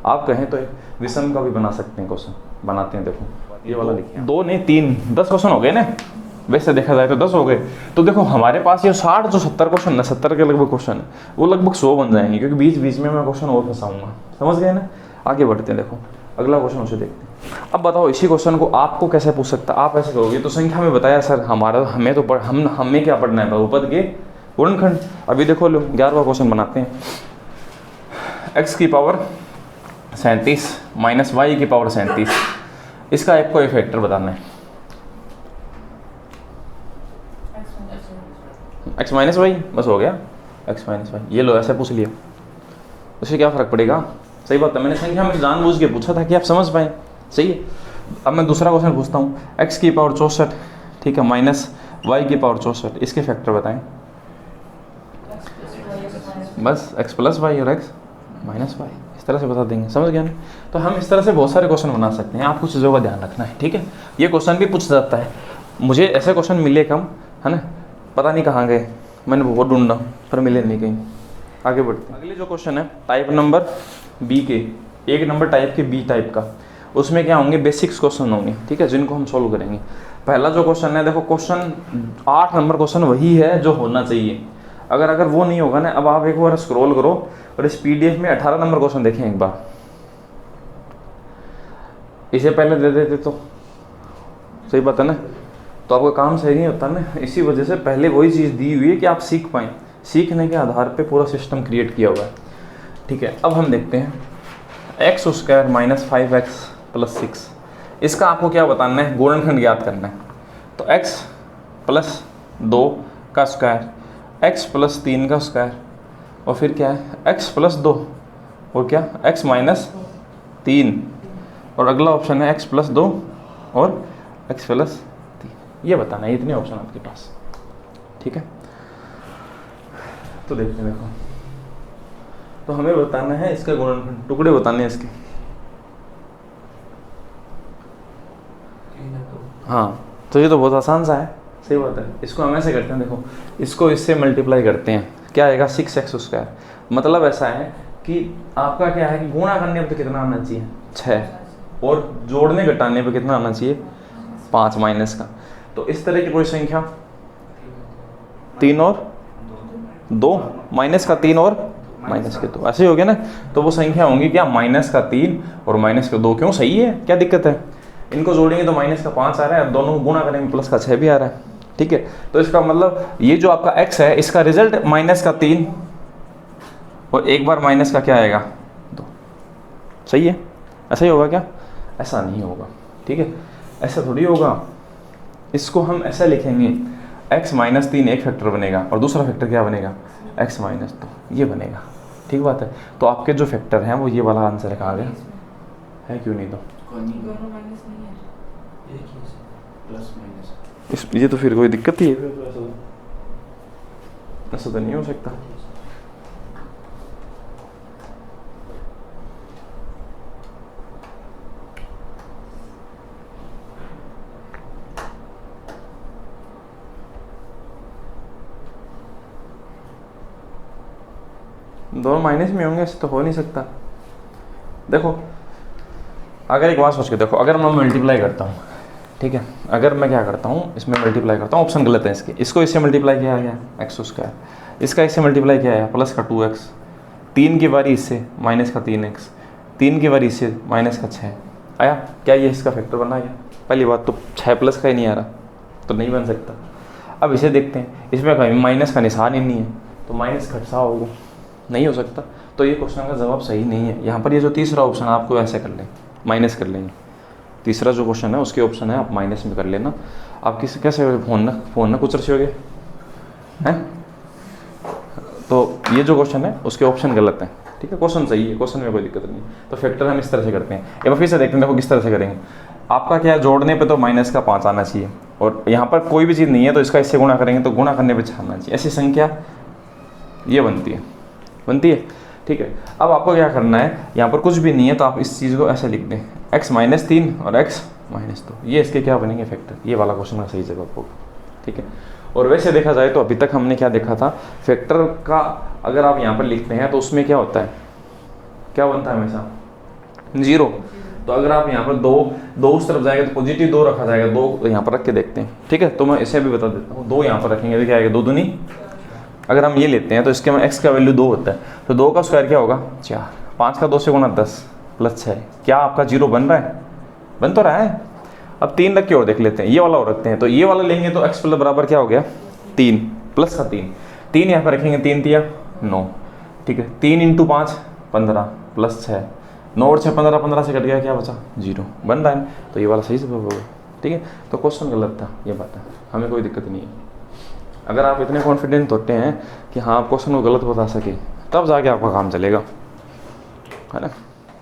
आप कहें तो विषम का भी बना सकते हैं, क्वेश्चन बनाते हैं। देखो ये वाला लिखिए, 2 नहीं 3 10 क्वेश्चन हो गए ना, वैसे देखा जाए तो 10 हो गए। तो देखो हमारे पास ये 60 जो 70 क्वेश्चन है, 70 के लगभग क्वेश्चन है, वो लगभग 100 बन जाएंगे, क्योंकि बीच बीच में मैं क्वेश्चन और फंसाऊंगा। समझ गए ना? आगे बढ़ते हैं, देखो अगला क्वेश्चन उसे देखते हैं। अब बताओ इसी क्वेश्चन को आपको कैसे पूछ सकता, आप ऐसे कहोगे तो संख्या में बताया सर, हमारा हमें तो हमें क्या पढ़ना है, बहुपद के गुणनखंड। अभी देखो लो 11वां क्वेश्चन बनाते हैं। x की पावर 37 माइनस y की पावर 37, इसका एक कोई फैक्टर बताना है। x माइनस वाई, बस हो गया, x माइनस वाई, ये लो ऐसे पूछ लिया, उससे क्या फ़र्क पड़ेगा? सही बात है, मैंने संख्या में जानबूझ के पूछा था कि आप समझ पाएँ, सही है। अब मैं दूसरा क्वेश्चन पूछता हूँ, x की पावर 64, ठीक है, माइनस y की पावर 64, इसके फैक्टर बताएं। बस x प्लस वाई और x माइनस वाई, इस तरह से बता देंगे, समझ गया ना? तो हम इस तरह से बहुत सारे क्वेश्चन बना सकते हैं, आपको चीज़ों का ध्यान रखना है, ठीक है। ये क्वेश्चन भी पूछ जाता है, मुझे ऐसे क्वेश्चन मिले कम, है ना, पता नहीं कहाँ गए, मैंने बहुत ढूंढा पर मिले नहीं कहीं। आगे बढ़ते हैं, अगले जो क्वेश्चन है टाइप नंबर बी के, एक नंबर टाइप के बी टाइप का, उसमें क्या होंगे, बेसिक्स क्वेश्चन होंगे, ठीक है, जिनको हम सोल्व करेंगे। पहला जो क्वेश्चन है, देखो क्वेश्चन 8 नंबर क्वेश्चन वही है जो होना चाहिए, अगर वो नहीं होगा ना, अब आप एक बार स्क्रॉल करो और इस PDF में 18 नंबर क्वेश्चन देखें एक बार। इसे पहले दे देते तो सही बात है ना, तो आपका काम सही नहीं होता ना। इसी वजह से पहले वही चीज़ दी हुई है कि आप सीख पाएँ, सीखने के आधार पे पूरा सिस्टम क्रिएट किया हुआ है। ठीक है, अब हम देखते हैं x square minus 5x plus 6, इसका आपको क्या बताना है, गुणनखंड ज्ञात करना है। तो x प्लस 2 का स्क्वायर, x प्लस 3 का स्क्वायर, और फिर क्या है x प्लस 2 और क्या x माइनस 3, और अगला ऑप्शन है x प्लस 2 और x प्लस 3। ये बताना है, इतने ऑप्शन आपके पास। ठीक है, तो देखते हैं, देखो तो हमें बताना है इसका गुणनखंड, टुकड़े बताने हैं इसके। हाँ, तो ये तो बहुत आसान सा है, सही बात है। इसको हम ऐसे करते हैं, देखो इसको इससे मल्टीप्लाई करते हैं, क्या आएगा 6x स्क्वायर। मतलब ऐसा है कि आपका क्या है कि गुणा करने पर कितना आना चाहिए 6, और जोड़ने घटाने पर कितना आना चाहिए 5 माइनस का। तो इस तरह की कोई संख्या 3 और 2, माइनस का 3 और माइनस के 2, ऐसे ही हो गया ना। तो वो संख्या होंगी क्या माइनस का 3 और माइनस का 2। क्यों, सही है, क्या दिक्कत है, इनको जोड़ेंगे तो माइनस का 5 आ रहा है, दोनों को गुणा करेंगे प्लस का 6 भी आ रहा है। ठीक है, तो इसका मतलब ये जो आपका x है इसका रिजल्ट माइनस का 3 और एक बार माइनस का क्या आएगा 2। सही है, ऐसा ही होगा क्या, ऐसा नहीं होगा। ठीक है, ऐसा थोड़ी होगा। इसको हम ऐसा लिखेंगे x माइनस 3 एक फैक्टर बनेगा और दूसरा फैक्टर क्या बनेगा x माइनस 2, ये बनेगा। ठीक बात है, तो आपके जो फैक्टर हैं वो ये वाला आंसर कहा गया है, क्यों नहीं तो इस ये तो फिर कोई दिक्कत ही है, ऐसा तो नहीं हो सकता। दोनों माइनस में होंगे, ऐसे तो हो नहीं सकता। देखो अगर एक बात सोच के देखो, अगर मैं मल्टीप्लाई करता हूँ, ठीक है, अगर मैं क्या करता हूँ इसमें मल्टीप्लाई करता हूँ, ऑप्शन गलत है इसके, इसको इससे मल्टीप्लाई किया गया एक्स स्क्वायर, इसका इससे मल्टीप्लाई किया है प्लस का 2x, 3 की बारी इससे माइनस का 3x, 3 की बारी इससे माइनस का 6 आया। क्या ये इसका फैक्टर बना गया? पहली बात तो 6 प्लस का ही नहीं आ रहा, तो नहीं बन सकता। अब इसे देखते हैं, इसमें कहीं माइनस का निशान ही नहीं है, तो माइनस घटसा होगा, नहीं हो सकता। तो ये क्वेश्चन का जवाब सही नहीं है। यहाँ पर ये जो तीसरा ऑप्शन है आपको ऐसे कर लें, माइनस कर लेंगे। तीसरा जो क्वेश्चन है उसके ऑप्शन है आप माइनस में कर लेना। आप किस कैसे फोन ना कुछ रखोगे हैं, तो ये जो क्वेश्चन है उसके ऑप्शन गलत है। ठीक है, क्वेश्चन सही है, क्वेश्चन में कोई दिक्कत नहीं। तो फैक्टर हम इस तरह से करते हैं। एक बार फिर से देखते हैं, देखो किस तरह से करेंगे। आपका क्या है, जोड़ने पे तो माइनस का 5 आना चाहिए, और यहाँ पर कोई भी चीज़ नहीं है तो इसका इससे गुणा करेंगे तो गुणा करने पे 6 आना चाहिए। ऐसी संख्या ये बनती है। ठीक है, अब आपको क्या करना है, यहाँ पर कुछ भी नहीं है तो आप इस चीज़ को ऐसे लिख दें, x माइनस 3 और x माइनस 2, ये इसके क्या बनेंगे फैक्टर। ये वाला क्वेश्चन का सही जवाब होगा। ठीक है, और वैसे देखा जाए तो अभी तक हमने क्या देखा था, फैक्टर का अगर आप यहाँ पर लिखते हैं तो उसमें क्या होता है, क्या बनता है हमेशा 0। तो अगर आप यहाँ पर दो उस तरफ जाएगा तो पॉजिटिव 2 रखा जाएगा, 2 यहाँ पर रख के देखते हैं। ठीक है, तो मैं इसे भी बता देता हूँ, 2 यहाँ पर रखेंगे तो क्या आएगा 2 दूनी। अगर हम ये लेते हैं तो इसके में x का वैल्यू 2 होता है, तो 2 का स्क्वायर क्या होगा 4, 5 का 2 से गुणा 10 प्लस 6, क्या आपका 0 बन रहा है, बन तो रहा है। अब 3 रख के और देख लेते हैं, ये वाला और रखते हैं, तो ये वाला लेंगे तो x प्लस बराबर क्या हो गया 3 प्लस का 3 यहाँ पर रखेंगे, 3 तिया 9। ठीक है, 3 इंटू 5 15 प्लस 6, 9 और 6 15, 15 से कट गया, क्या बचा 0 बन रहा है। तो ये वाला सही से होगा। ठीक है, तो क्वेश्चन गलत था, ये बात है, हमें कोई दिक्कत नहीं है। अगर आप इतने कॉन्फिडेंट होते हैं कि हाँ आप क्वेश्चन को गलत बता सके, तब जाके आपका काम चलेगा, है ना।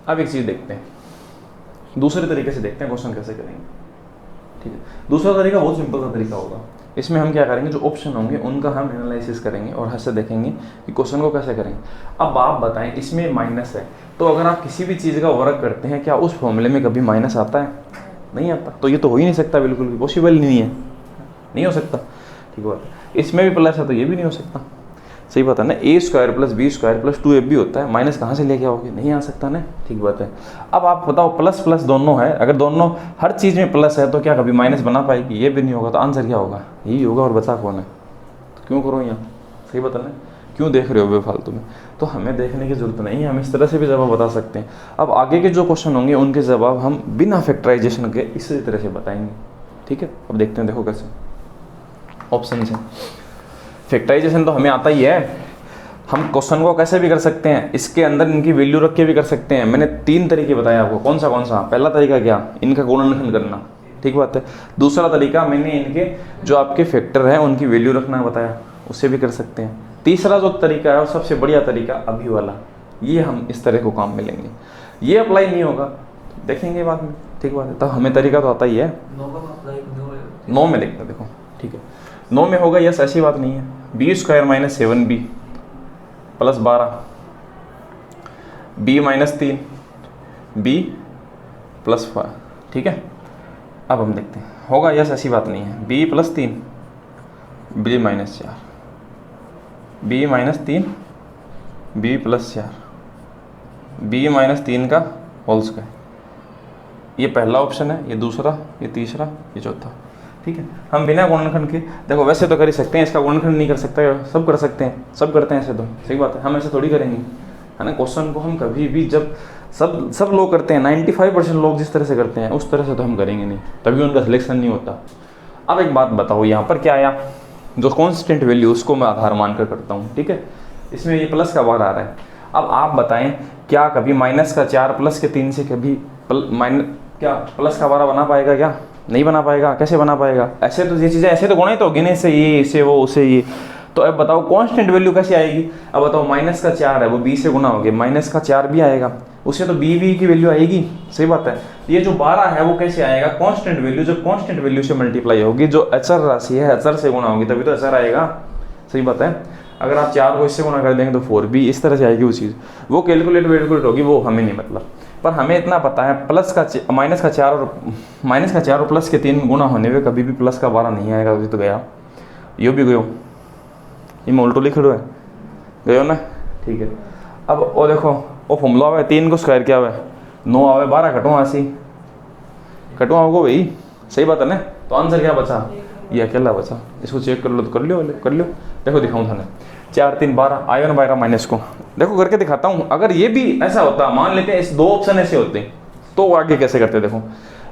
अब एक चीज़ देखते हैं, दूसरे तरीके से देखते हैं क्वेश्चन कैसे करेंगे। ठीक है, दूसरा तरीका बहुत सिंपल सा तरीका होगा। इसमें हम क्या करेंगे, जो ऑप्शन होंगे उनका हम एनालिसिस करेंगे और ऐसे देखेंगे कि क्वेश्चन को कैसे करेंगे। अब आप बताएं, इसमें माइनस है, तो अगर आप किसी भी चीज़ का वर्क करते हैं, क्या उस फॉर्मूले में कभी माइनस आता है? नहीं आता। तो ये तो हो ही नहीं सकता, बिल्कुल भी पॉसिबल नहीं है, नहीं हो सकता। ठीक बात है, इसमें भी प्लस है तो ये भी नहीं हो सकता। सही बात है ना, a square plus B square plus 2ab भी होता है, माइनस कहाँ से लेके आओगे, नहीं आ सकता ना। ठीक बात है। अब आप बताओ, प्लस प्लस दोनों है, अगर दोनों हर चीज़ में प्लस है तो क्या कभी माइनस बना पाएगी? ये भी नहीं होगा। तो आंसर क्या होगा, यही होगा, और बचा कौन है? तो क्यों करो यहाँ, सही बात है ना, क्यों देख रहे हो बेफालतू में। तो हमें देखने की ज़रूरत नहीं है, हम इस तरह से भी जवाब बता सकते हैं। अब आगे के जो क्वेश्चन होंगे उनके जवाब हम बिना फैक्टराइजेशन के इसी तरह से बताएंगे, ठीक है। अब देखते हैं, देखो कैसे ऑप्शन है। फैक्टराइजेशन तो हमें आता ही है, हम क्वेश्चन को कैसे भी कर सकते हैं, इसके अंदर इनकी वैल्यू रख के भी कर सकते हैं। मैंने 3 तरीके बताए आपको, कौन सा। पहला तरीका क्या, इनका गुणनखंड करना, ठीक बात है। दूसरा तरीका मैंने इनके जो आपके फैक्टर हैं उनकी वैल्यू रखना बताया, उससे भी कर सकते हैं। तीसरा जो तरीका है और सबसे बढ़िया तरीका अभी वाला, ये हम इस तरह को काम में लेंगे। ये अप्लाई नहीं होगा देखेंगे बाद में, ठीक बात है। तब हमें तरीका तो आता ही है। 9 में देखते हैं, देखो ठीक है। 9 में होगा, यस ऐसी बात नहीं है। B square minus 7b plus 12 b minus 3 b plus 5, ठीक है। अब हम देखते हैं, होगा यस ऐसी बात नहीं है। b plus 3 b minus 4 b minus 3 b plus 4 b minus 3 का होल स्क्वायर। ये पहला ऑप्शन है, ये दूसरा, ये तीसरा, ये चौथा, ठीक है। हम बिना गुणनखंड के, देखो वैसे तो कर ही सकते हैं, इसका गुणनखंड नहीं कर सकता, सब कर सकते हैं, सब करते हैं ऐसे तो, सही बात है। हम ऐसे थोड़ी करेंगे, है ना। क्वेश्चन को हम कभी भी, जब सब लोग करते हैं, 95% लोग जिस तरह से करते हैं उस तरह से तो हम करेंगे नहीं, तभी उनका सिलेक्शन नहीं होता। अब एक बात बताओ, यहाँ पर क्या आया, जो कॉन्स्टेंट वैल्यू उसको मैं आधार मानकर करता हूँ, ठीक है। इसमें ये प्लस का बार आ रहा है। अब आप बताएं, क्या कभी माइनस का 4 प्लस के 3 से कभी क्या प्लस का 12 बना पाएगा? क्या नहीं बना पाएगा? कैसे बना पाएगा? ऐसे तो ये चीज़ें ऐसे तो गुणा ही तो होगी ना, इससे ये, इससे वो, उससे ये। तो अब बताओ कांस्टेंट वैल्यू कैसे आएगी? अब बताओ माइनस का 4 है, वो b से गुना हो गया, माइनस का 4 भी आएगा, उससे तो b की वैल्यू आएगी, सही बात है। ये जो 12 है वो कैसे आएगा? कांस्टेंट वैल्यू, जो कांस्टेंट वैल्यू से मल्टीप्लाई होगी, जो अचर राशि है अचर से गुना होगी, तभी तो अचर आएगा, सही बात है। अगर आप 4 को इससे गुना कर देंगे तो 4b इस तरह से आएगी वो चीज़, वो कैलकुलेट होगी, वो हमें नहीं मतलब। पर हमें इतना पता है, प्लस का माइनस का 4 और प्लस के 3 गुना होने में कभी भी प्लस का 12 नहीं आएगा, तो गया, यो भी गयो, ये मैं उल्टो लिख रहा है, गयो ना, ठीक है। अब वो देखो, वो फॉर्मूला आवे 3 को स्क्वायर क्या आवे 9 आवे, 12 कटो 80 कटो आओगे भाई, सही बात है ना। तो आंसर क्या बचा? ये अकेला बचा। इसको चेक कर लो तो कर लो। देखो दिखाऊँ थाने, 4 3 12 आयन बायरा माइनस को देखो करके दिखाता हूँ। अगर ये भी ऐसा होता, मान लेते हैं इस 2 ऑप्शन ऐसे होते तो आगे कैसे करते? देखो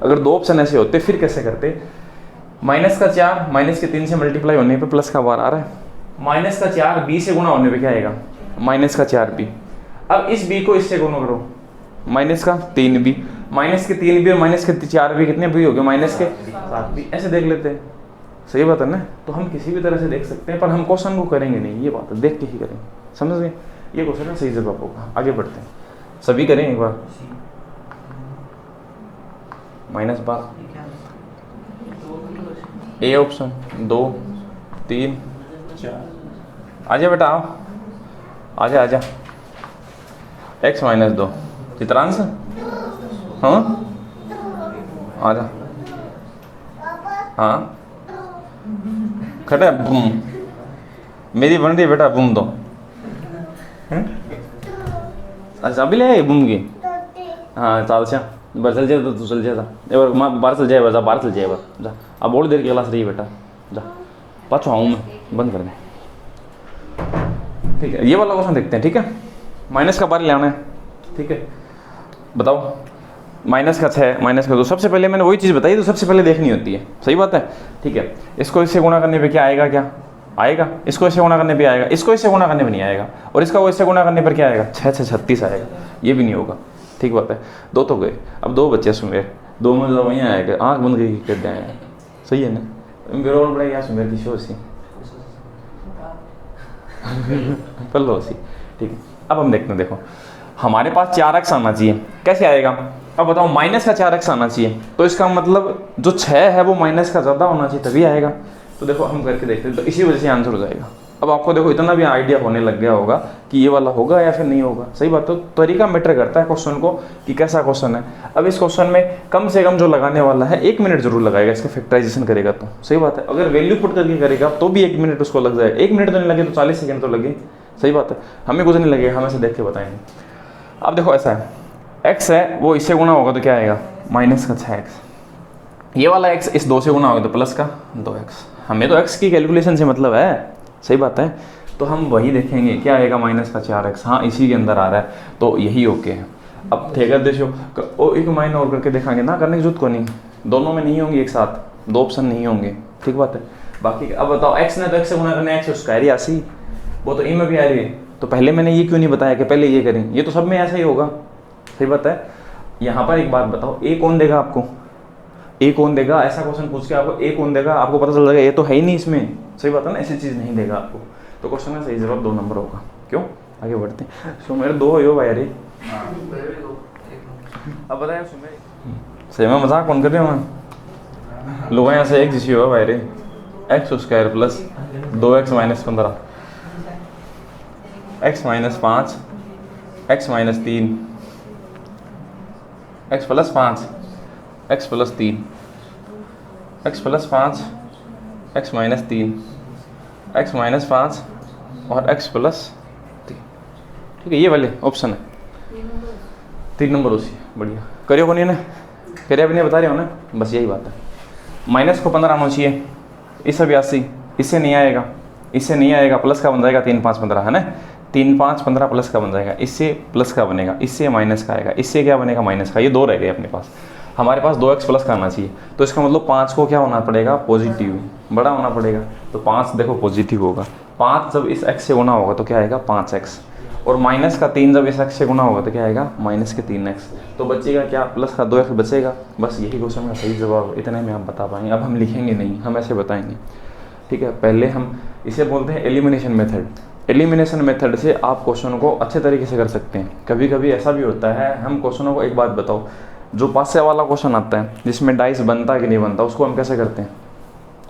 अगर 2 ऑप्शन ऐसे होते फिर कैसे करते? माइनस का 4 माइनस के 3 से मल्टीप्लाई होने पे प्लस का 12 आ रहा है, माइनस का 4 b से गुना होने पे क्या आएगा? माइनस का 4b। अब इस b को इससे गुना करो, माइनस का 3b, माइनस के 3b और माइनस के 4b कितने b हो गए? माइनस के 7b। ऐसे देख लेते हैं, सही बात है ना। तो हम किसी भी तरह से देख सकते हैं, पर हम क्वेश्चन को करेंगे नहीं, ये बात है, देख के ही करेंगे, समझ गए? ये क्वेश्चन है, सही जवाब होगा। आगे बढ़ते हैं, सभी करें एक बार। -12 ए ऑप्शन, 2 3 4 आजा बेटा, आओ आजा x - 2 चित्रांश, हाँ आजा, हाँ खड़ा बूम, मेरी बन रही बेटा बूम दो। अच्छा अभी ले बूम की, हाँ चालशा बस चल जाए तो तू चल जाता एक बार, बाहर चल जाए, बाहर चल जाए बार जा। अब बहुत देर की क्लास रही बेटा, जा पाछो आऊँ मैं, बंद कर दे, ठीक है। ये वाला क्वेश्चन देखते हैं, ठीक है। माइनस का 12 ले आना है, ठीक है। बताओ माइनस का 6 माइनस का 2, सबसे पहले मैंने वही चीज़ बताई तो सबसे पहले देखनी होती है, सही बात है, ठीक है। इसको इससे गुणा करने पे क्या आएगा? क्या आएगा? इसको इससे गुणा करने पे आएगा, इसको इससे गुणा करने पे नहीं आएगा, और इसका वो इससे गुणा करने पर क्या आएगा? 6 6 36 आएगा, ये भी नहीं होगा, ठीक बात है। 2 तो गए, अब 2 बच्चे सुमेर, 2 में तो वहीं आएगा, आँख बंद गई कर दें, सही है ना। मेरे और बड़ा सुमेर की शो सी पल्लो सी, ठीक है। अब हम देखते हैं, देखो हमारे पास 4x आना चाहिए, कैसे आएगा? अब बताओ माइनस का 4x आना चाहिए, तो इसका मतलब जो 6 है वो माइनस का ज़्यादा होना चाहिए तभी आएगा। तो देखो हम करके देखते हैं, तो इसी वजह से आंसर हो जाएगा। अब आपको देखो इतना भी आइडिया होने लग गया होगा कि ये वाला होगा या फिर नहीं होगा, सही बात। तो तरीका मैटर करता है क्वेश्चन को कि कैसा क्वेश्चन है। अब इस क्वेश्चन में कम से कम जो लगाने वाला है 1 मिनट जरूर लगाएगा, इसका फैक्टराइजेशन करेगा तो, सही बात है। अगर वैल्यू पुट करके करेगा तो भी 1 मिनट उसको लग जाएगा, 1 मिनट तो नहीं लगे तो 40 सेकेंड तो लगे, सही बात है। हमें कुछ नहीं लगेगा, हम ऐसे देख के बताएंगे। अब देखो ऐसा है, x है वो इससे गुना होगा तो क्या आएगा? माइनस का 6x। ये वाला x इस 2 से गुना होगा तो प्लस का 2x। हमें तो x की कैलकुलेशन से मतलब है, सही बात है। तो हम वही देखेंगे क्या आएगा माइनस का 4x, हाँ इसी के अंदर आ रहा है तो यही ओके है। अब ठेका देखो ओ एक माइनस और करके देखांगे ना, करने की जरूरत को नहीं, दोनों में नहीं होंगी एक साथ, दो ऑप्शन नहीं होंगे, ठीक बात है। बाकी अब बताओ x ने तो x से गुना करना है, x उसका है आसी, वो तो ई में भी आ रही है, तो पहले मैंने ये क्यों नहीं बताया कि पहले ये करें, ये तो सब में ऐसा ही होगा, सही बात है। यहाँ पर एक बात बताओ, ए कौन देगा आपको, ए कौन देगा, ऐसा क्वेश्चन पूछ के आपको ए कौन देगा, आपको पता चल जाएगा ये तो है ही नहीं इसमें, सही बात है ना, ऐसी चीज़ नहीं देगा आपको, तो क्वेश्चन का सही जवाब 2 नंबर होगा। क्यों, आगे बढ़ते हैं। सो मेरे 2 हो भाई यार, अब बताया सही में मजाक कौन कर रहे हो, मैं लो यहाँ से एक जिसी हुआ भाई रे, x square plus 2x minus 15, x minus 5, x minus 3, x plus 5, x plus 3, x plus 5, x minus 3, x minus 5 और x प्लस 3, ठीक है, ये वाले ऑप्शन है, 3 नंबर उसी, बढ़िया करियो को नहीं ना, करिया भी नहीं बता रहे हो ना, बस यही बात है। माइनस को 15 आना चाहिए, इस 82, इससे नहीं आएगा, इससे नहीं आएगा, प्लस का बन जाएगा 3 5 15 है ना, 3 5 15 प्लस का बन जाएगा, इससे प्लस का बनेगा, इससे माइनस का आएगा, इससे क्या बनेगा माइनस का, ये 2 रह गए अपने पास, हमारे पास 2x प्लस का आना चाहिए, तो इसका मतलब 5 को क्या होना पड़ेगा, पॉजिटिव बड़ा होना पड़ेगा, तो 5 देखो पॉजिटिव होगा, 5 जब इस x से गुना होगा तो क्या आएगा 5x, और माइनस का 3 जब इस x से गुना होगा तो क्या आएगा माइनस के 3x, तो बचेगा क्या, प्लस का 2x बचेगा, बस यही क्वेश्चन का सही जवाब, इतने में आप बता पाएंगे। अब हम लिखेंगे नहीं, हम ऐसे बताएंगे, ठीक है। पहले हम इसे बोलते हैं एलिमिनेशन मेथड, एलिमिनेशन मेथड से आप क्वेश्चन को अच्छे तरीके से कर सकते हैं। कभी कभी ऐसा भी होता है, हम क्वेश्चनों को, एक बात बताओ, जो पास से वाला क्वेश्चन आता है जिसमें डाइस बनता है कि नहीं बनता, उसको हम कैसे करते हैं,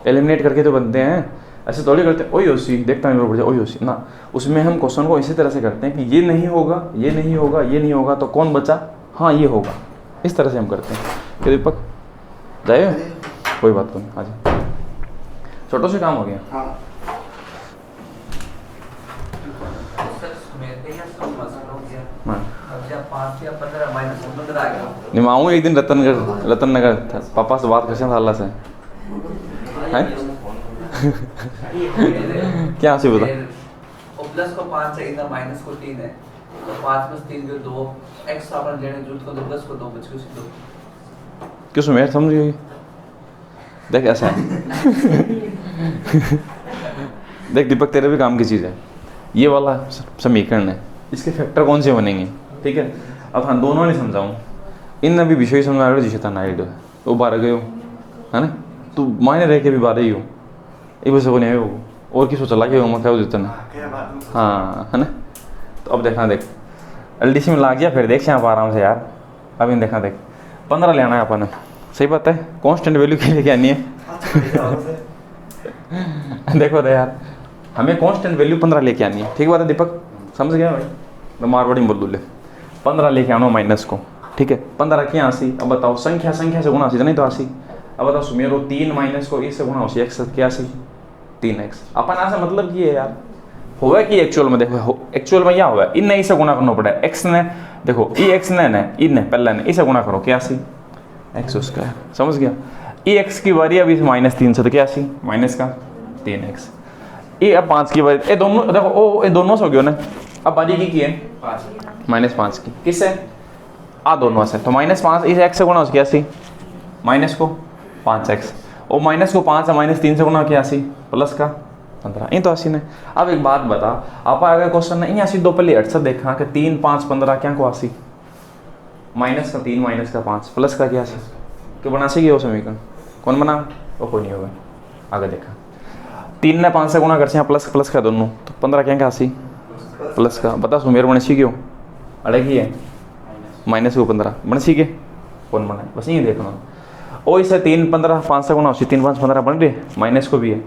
एलिमिनेट करके तो बनते हैं, ऐसे थोड़ी करते हैं, ओई ओसी देखता है ओई ओसी ना, उसमें हम क्वेश्चन को इसी तरह से करते हैं कि ये नहीं होगा, ये नहीं होगा, ये नहीं होगा, तो कौन बचा, हाँ ये होगा, इस तरह से हम करते हैं। कि दीपक जाए, कोई बात नहीं, हाँ जी, छोटो से काम हो गया। हाँ। निमाऊँ एक दिन रतन नगर पापा से बात कर साला से हैं क्या से बता, प्लस को 5 चाहिए था, माइनस को 3 है, तो 5 प्लस 3 जो 2, x अपन लेने जरूरत को 2 प्लस को 2 बच गए, उसी 2 क्यों सुमेर समझ गई, देख ऐसा है देख दीपक तेरे भी काम की चीज़ है, ये वाला समीकरण है, इसके फैक्टर कौन से बनेंगे, ठीक है। अब हाँ दोनों नहीं समझाऊँ, इन अभी विषय समझा रहे जिसे था नाइट वो 12 गए हो है ना, तू मायने रह के भी 12 ही हो, ये वैसे को नहीं हो, और किसको चला के मैं क्या देता ना, हाँ है ना। तो अब देखना, देख LDC में ला गया, फिर देख यहाँ पर आराम से यार, अब इन देखना, देख 15 ले आना है अपन, सही बात है, कांस्टेंट वैल्यू के लिए क्या नहीं है देखो रे यार, हमें कांस्टेंट वैल्यू 15 लेके आनी है, ठीक बात है दीपक, समझ गया भाई, मैं मारवाड़ी में बोल दूँ, ले 15 लेके आना माइनस को, ठीक है, 15 क्या 80, अब बताओ संख्या से गुना 80 नहीं तो 80, अब बताओ सुमेरो 3 माइनस को इससे गुना 80, x क्या 80 3x, अपन ऐसा मतलब कि है यार, हुआ कि एक्चुअल में देखो, एक्चुअल में क्या हुआ, इन नहीं से गुना करना पड़ा है, x ने देखो ई एक्स ने ना इन पहले ने इसे गुना करो क्या 80 x उसका, समझ गया, ई एक्स की बारी अब इस -3 से तो क्या 80 माइनस का 3x, ये अब 5 की बारी, ये दोनों देखो ओ ये दोनों से हो गया ना, अब बारी की है -5 की, किससे आ दोनों से, तो -5 इस x से गुना हो गया 80 माइनस को 5x, और माइनस को 5 है -3 से गुना किया 80 प्लस का 15, ये तो 80 ने। अब एक बात बता, आप अगर क्वेश्चन नहीं 80 दो पहले 8 देखा कि 3 5 15 क्या को 80, माइनस का 3 माइनस का 5 प्लस का क्या 80, तो बना सी वो समीकरण कौन बना, वो कोई नहीं होगा, आगे देखा 3 ने 5 से गुना कर प्लस प्लस का दोनों, तो 15 क्या 80 प्लस का, बता सुमेर बने सी क्यों अड़े की है माइनस को 15 बन सी के कौन बना, बस ये देखना, और इसे 3 15 5 से गुना 3 5 15 बन रही है, माइनस को भी है,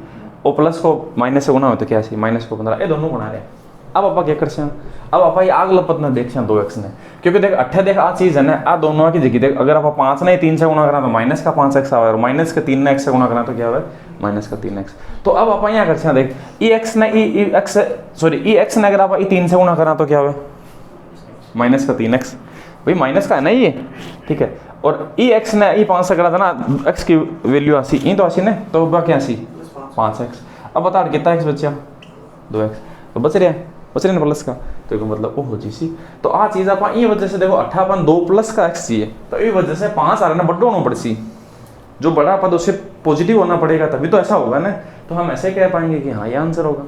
और प्लस को माइनस से गुना हो तो क्या है माइनस को 15, ये दोनों बना रहे हैं। अब आप क्या कर से, अब आप आग लपत ना देख 2x ने, क्योंकि देख 8 देख आ चीज़ है ना, आ दोनों की जगह देख, अगर आप 5 ने 3 से गुना करा तो माइनस का 5x आवे, और माइनस के 3 ने x से गुना करा तो क्या है माइनस का 3x, तो अब आप यहाँ कर से देख ई एक्स ने अगर आप 3 से गुना करा तो क्या है माइनस का 3x, भाई माइनस का है ना ये, ठीक है, और ई एक्स ने ई 5 से करा था ना, x की वैल्यू 80, ई तो 80 ने, तो क्या 80 5x, अब बता कितना x बचा 2x, तो बच रहे ना प्लस का, तो एक मतलब ओहो जी सी। तो आ चीज़ आप ये वजह से देखो 8 अपन 2 प्लस का एक्स चाहिए, तो ये वजह से 5 आ रहा है ना, बड़ा होना पड़ सी, जो बड़ा पद उससे पॉजिटिव होना पड़ेगा तभी तो ऐसा होगा ना। तो हम ऐसे कह पाएंगे कि हाँ ये आंसर होगा,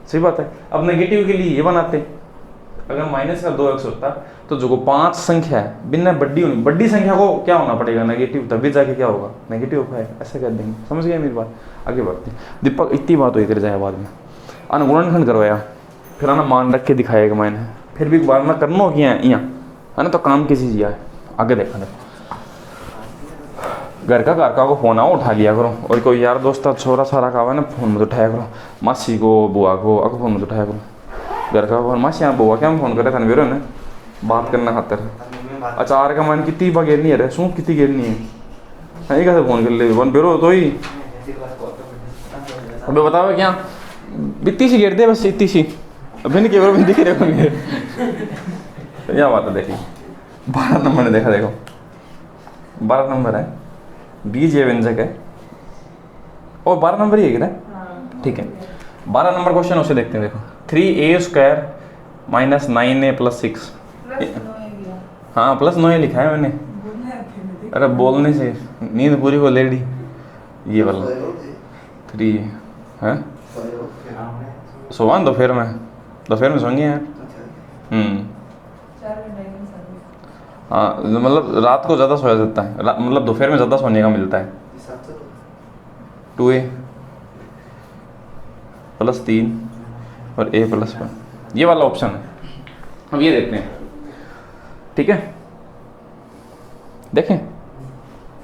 सही बात है। अब नेगेटिव के लिए ये बनाते, अगर माइनस का 2x होता तो जो 5 संख्या है बिना बड़ी संख्या को क्या होना पड़ेगा नेगेटिव, तभी जाके क्या होगा नेगेटिव होगा, ऐसा कर देंगे। समझ गए मेरी बात? आगे बढ़ते हैं। दीपक इतनी बात हुई कर जाए बाद में अनुगुणनखंड करवाया, फिर आना मान रख के दिखाएगा मैंने, फिर भी बार ना करना किया यहाँ है ना, तो काम किसी चीज़ है। आगे देखा देखो घर का को फ़ोन आओ उठा लिया करो, और कोई यार दोस्त छोरा सारा का ना फ़ोन मत उठाया करो, मासी को बुआ को अगर फ़ोन मत उठाया करो, घर का फोन मासी यहाँ बुआ क्या हम फ़ोन करे था मेरे ने बात करना खातर। अचार का मन कितनी बार गिरनी है रे, सूख कितनी गिरनी है कैसे फ़ोन कर ले वन बेरो तो ही अबे बताओ क्या इतनी सी गिर दे बस, इतनी सी अभी नहीं केवल दिख रहे होंगे। तो यह बात है देखिए 12 नंबर ने देखा, देखो 12 नंबर है, बीज ये व्यंजक है और 12 नंबर ही है, ठीक है। 12 नंबर क्वेश्चन उसे देखते हैं, देखो 3a² माइनस 9a प्लस 6, हाँ प्लस 9 लिखा है मैंने, अरे बोलने से नींद पूरी को लेडी, ये वाला 3 है सोवान दोपहर में सोएंगे यार। हाँ मतलब रात को ज़्यादा सोया जाता है, मतलब दोपहर में ज़्यादा सोने का मिलता है। 2a प्लस 3 और a प्लस 1, ये वाला ऑप्शन है। अब ये देखते हैं, ठीक है, देखें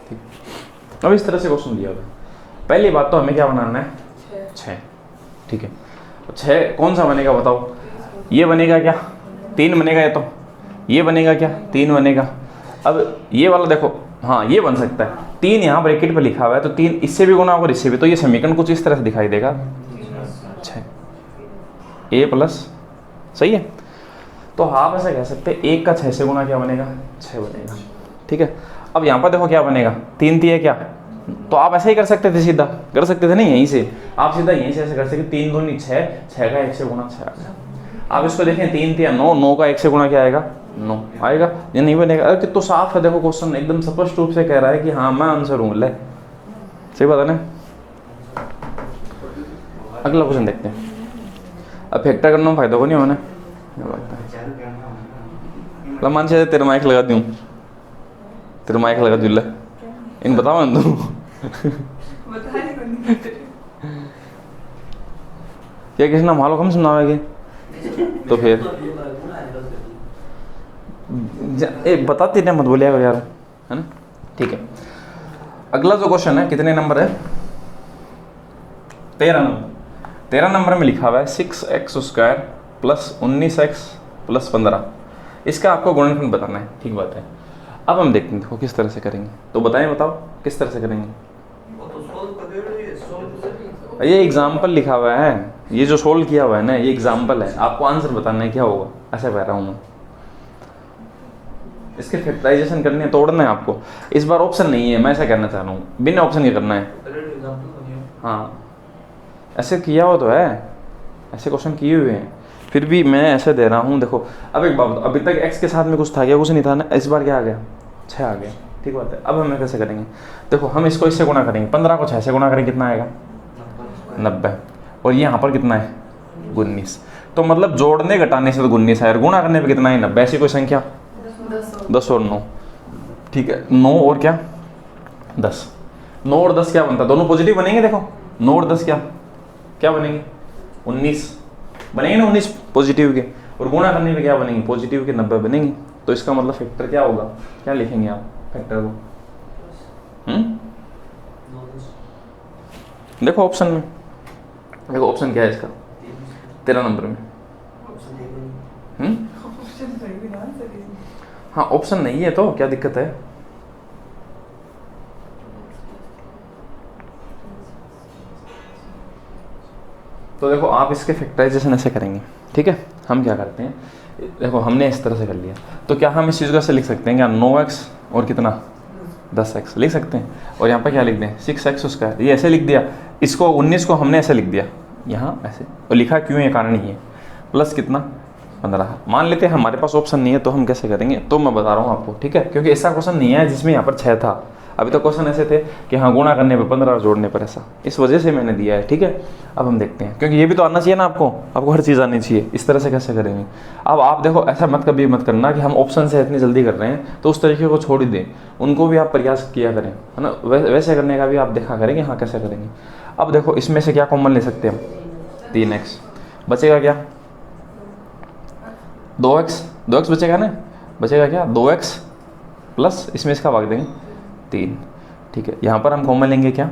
ठीक। अब इस तरह से क्वेश्चन दिया हुआ, पहली बात तो हमें क्या बनाना है 6, ठीक है। 6 कौन सा बनेगा बताओ, ये बनेगा क्या 3 बनेगा, ये बनेगा क्या 3 बनेगा। अब ये वाला देखो, हाँ ये बन सकता है, 3 यहाँ ब्रैकेट पे लिखा हुआ है तो 3 इससे भी गुना होगा इससे भी, तो ये समीकरण कुछ इस तरह से दिखाई देगा 6 a प्लस, सही है। तो आप ऐसा कह सकते हैं 1 का 6 से गुना क्या बनेगा 6 बनेगा, ठीक है। अब यहाँ पर देखो क्या बनेगा 3 3 है क्या, तो आप ऐसे ही कर सकते थे, सीधा कर सकते थे नहीं, यहीं से आप सीधा यहीं से ऐसे कर सकते 3 दूनी 6, 6 का 1 से गुना 6 आ गया। आप इसको देखें 3 3 9, 9 का 1 से गुना क्या आएगा 9 आएगा, ये नहीं बनेगा। अरे तो साफ है देखो क्वेश्चन एकदम स्पष्ट रूप से कह रहा है कि हाँ मैं आंसर हूँ, ले सही बात है ना। अगला क्वेश्चन देखते हैं। अब फैक्टर करने में फायदा को नहीं होना, मान से तेरा माइक लगा दूँ, तेरा माइक लगा दूँ, ले इन बताओ ना तू क्या किसी ना मालो कम सुनावेगी तो फिर बताती नहीं मत बोलिए यार, है ना, ठीक है। अगला जो क्वेश्चन है कितने नंबर है 13 नंबर। 13 नंबर में लिखा हुआ है 6x² प्लस 19x प्लस 15, इसका आपको गुणनखंड बताना है, ठीक बात है। अब हम देखते हैं देखो किस तरह से करेंगे, तो बताओ किस तरह से करेंगे। ये एग्जाम्पल लिखा हुआ है, ये जो सोल्व किया हुआ है ना ये एग्जाम्पल है, आपको आंसर बताना है क्या होगा, ऐसा कह रहा हूँ मैं। इसके फैक्टराइजेशन करनी है, तोड़ना है आपको, इस बार ऑप्शन नहीं है, मैं ऐसा कहना चाह रहा हूँ, बिना ऑप्शन के करना है। हाँ ऐसे किया हो तो है, ऐसे क्वेश्चन किए हुए हैं, फिर भी मैं ऐसे दे रहा हूँ। देखो अब एक बात, अभी तक x के साथ में कुछ था क्या, कुछ नहीं था ना, इस बार क्या आ गया 6 आ गया, ठीक बात है। अब हम कैसे करेंगे, देखो हम इसको इससे गुणा करेंगे, 15 को 6 से गुणा करेंगे कितना आएगा 90, और यहाँ पर कितना है 19, तो मतलब जोड़ने घटाने से तो 19 है और गुणा करने पे कितना है 90, ऐसी कोई संख्या 10 और 9, ठीक है। 9 और क्या 10, 9 और 10 क्या बनता है, दोनों पॉजिटिव बनेंगे। देखो 9 और 10 क्या बनेंगे 19 बनेंगे ना, 19 पॉजिटिव के, और गुणा करने पे क्या बनेंगे पॉजिटिव के 90 बनेंगे। तो इसका मतलब फैक्टर क्या होगा, क्या लिखेंगे आप फैक्टर को, देखो ऑप्शन में, देखो ऑप्शन क्या है इसका 13 नंबर में, हाँ ऑप्शन नहीं है तो क्या दिक्कत है। तो देखो आप इसके फैक्टराइजेशन ऐसे करेंगे, ठीक है। हम क्या करते हैं, देखो हमने इस तरह से कर लिया, तो क्या हम इस चीज़ को ऐसे लिख सकते हैं क्या 9x और कितना 10x लिख सकते हैं, और यहाँ पे क्या लिख दें 6x², ये ऐसे लिख दिया। इसको 19 को हमने ऐसे लिख दिया यहाँ ऐसे, और लिखा क्यों है कारण ये, प्लस कितना 15। मान लेते हैं हमारे पास ऑप्शन नहीं है तो हम कैसे करेंगे, तो मैं बता रहा हूँ आपको, ठीक है, क्योंकि ऐसा क्वेश्चन नहीं है जिसमें यहाँ पर 6 था। अभी तो क्वेश्चन ऐसे थे कि हाँ गुणा करने पे 15 और जोड़ने पर ऐसा, इस वजह से मैंने दिया है, ठीक है। अब हम देखते हैं, क्योंकि ये भी तो आना चाहिए ना आपको हर चीज़ आनी चाहिए, इस तरह से कैसे करेंगे। अब आप देखो, ऐसा मत कभी मत करना कि हम ऑप्शन से इतनी जल्दी कर रहे हैं तो उस तरीके को छोड़ ही दें, उनको भी आप प्रयास किया करें, है ना, वैसे करने का भी आप देखा करेंगे हाँ कैसे करेंगे। अब देखो इसमें से क्या कॉमन ले सकते हैं हम, 3x बचेगा क्या, 2x बचेगा ना, बचेगा क्या 2x प्लस इसमें इसका भाग देंगे 3, ठीक है। यहाँ पर हम कॉमन लेंगे क्या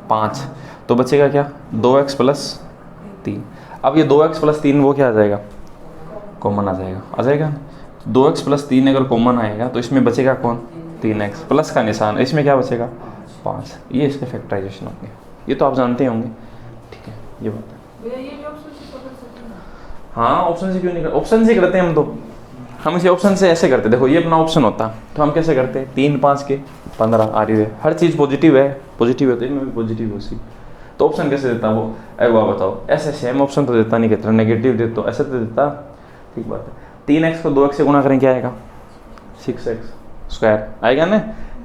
5, तो बचेगा क्या 2x प्लस 3। अब ये 2x प्लस 3 वो क्या आ जाएगा, कॉमन आ जाएगा 2x प्लस 3 अगर कॉमन आएगा तो इसमें बचेगा कौन 3x प्लस का निशान, इसमें क्या बचेगा 5। ये इसके फैक्टराइजेशन होंगे, ये तो आप जानते होंगे, ठीक है। ये बात है, हाँ ऑप्शन से क्यों नहीं करते, ऑप्शन से करते हैं हम इसे ऑप्शन से ऐसे करते, देखो ये अपना ऑप्शन होता तो हम कैसे करते, 3 5 के 15 आ रही है, हर चीज़ पॉजिटिव है तो इनमें भी पॉजिटिव हो सी, तो ऑप्शन कैसे देता वो, अरे वाह बताओ, ऐसे सेम ऑप्शन तो देता नहीं, कहते नेगेटिव दे तो ऐसे तो देता, ठीक बात है। 3x को 2x से गुणा करें क्या आएगा 6x स्क्वायर आएगा ना,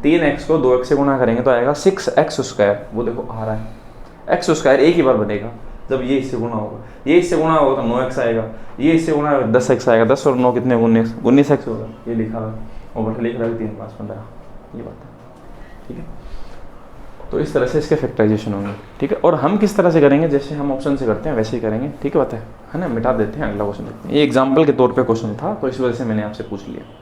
3x को 2x से गुणा करेंगे तो आएगा 6x स्क्वायर, वो देखो आ रहा है x स्क्वायर एक ही बार बनेगा जब ये इससे गुणा होगा, ये इससे गुणा होगा तो 9x आएगा, ये इससे गुणा होगा 10x आएगा, 10 और 9 कितने 19x होगा, ये लिखा हुआ और बट लिख रहा है 3 5 15, ये बात है, ठीक है। तो इस तरह से इसके फैक्टराइजेशन होंगे, ठीक है। और हम किस तरह से करेंगे, जैसे हम ऑप्शन से करते हैं वैसे ही करेंगे, ठीक है बात है ना। मिटा देते हैं, अगला क्वेश्चन देखते हैं। ये एग्जाम्पल के तौर पे क्वेश्चन था तो इस वजह से मैंने आपसे पूछ लिया।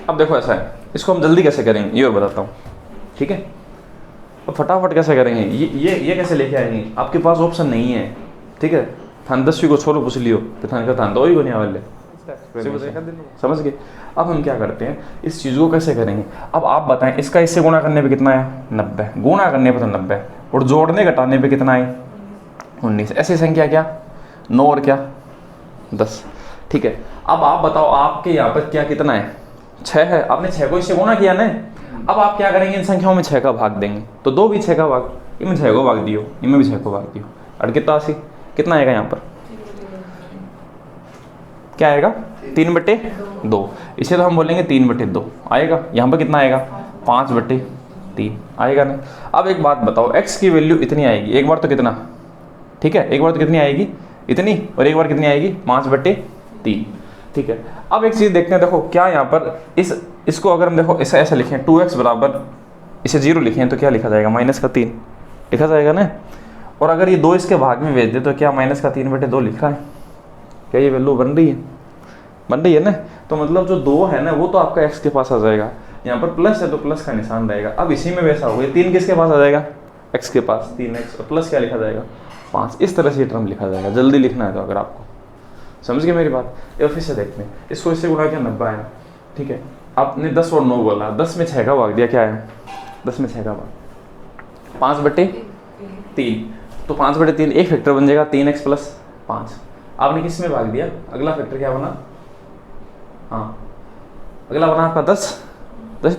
अब देखो ऐसा है, इसको हम जल्दी कैसे करेंगे ये बताता हूँ, ठीक है। अब फटाफट कैसे करेंगे, ये कैसे लेके आएंगे, आपके पास ऑप्शन नहीं है, ठीक है। थान 10वीं को छोड़ो पूछ लियो तो थान का थान दो ही को नहीं वाले, समझ गए। अब हम क्या करते हैं, इस चीज़ को कैसे करेंगे। अब आप बताएं, इसका इससे गुणा करने पे कितना है 90, गुणा करने पे तो 90 और जोड़ने घटाने पे कितना है 19, ऐसी संख्या क्या 9 और क्या 10, ठीक है। अब आप बताओ आपके यहाँ पर क्या कितना है 6 है, आपने 6 को इससे गुणा किया ना। अब आप क्या करेंगे, इन संख्याओं में 6 का भाग देंगे तो 2 भी 6 का भाग, इनमें 6 को भाग दियो, इनमें भी 6 को भाग दियो, और कितना 80 कितना आएगा यहाँ पर, क्या आएगा 3/2, इसे तो हम बोलेंगे 3/2 आएगा। यहाँ पर कितना आएगा 5/3 आएगा ना। अब एक बात बताओ, x की वैल्यू इतनी आएगी एक बार तो कितना, ठीक है, एक बार तो कितनी आएगी इतनी, और एक बार कितनी आएगी 5/3, ठीक है। अब एक चीज़ देखते हैं, देखो क्या यहाँ पर इसको अगर हम देखो ऐसा ऐसा लिखें 2x बराबर इसे 0 लिखें तो क्या लिखा जाएगा -3 लिखा जाएगा ना। और अगर ये 2 इसके भाग में भेज दे तो क्या -3/2 लिख रहा है, क्या ये वैल्यू बन रही है ना। तो मतलब जो 2 है ना वो तो आपका x के पास आ जाएगा, यहाँ पर प्लस है तो प्लस का निशान रहेगा। अब इसी में वैसा हो गया 3 किसके पास आ जाएगा x के पास 3x और प्लस क्या लिखा जाएगा 5, इस तरह से ये टर्म लिखा जाएगा। जल्दी लिखना है तो अगर आपको, समझ गए मेरी बात। ये फिर से देखते हैं, इसको इससे गुणा किया 90 आया, ठीक है। आपने 10 और 9 बोला, 10 में 6 का भाग दिया, क्या है 10 में 6 का भाग 5/3, तो 5/3 एक फैक्टर बन जाएगा 3x प्लस 5। आपने किस में भाग दिया, अगला फैक्टर क्या बना, हाँ अगला बना आपका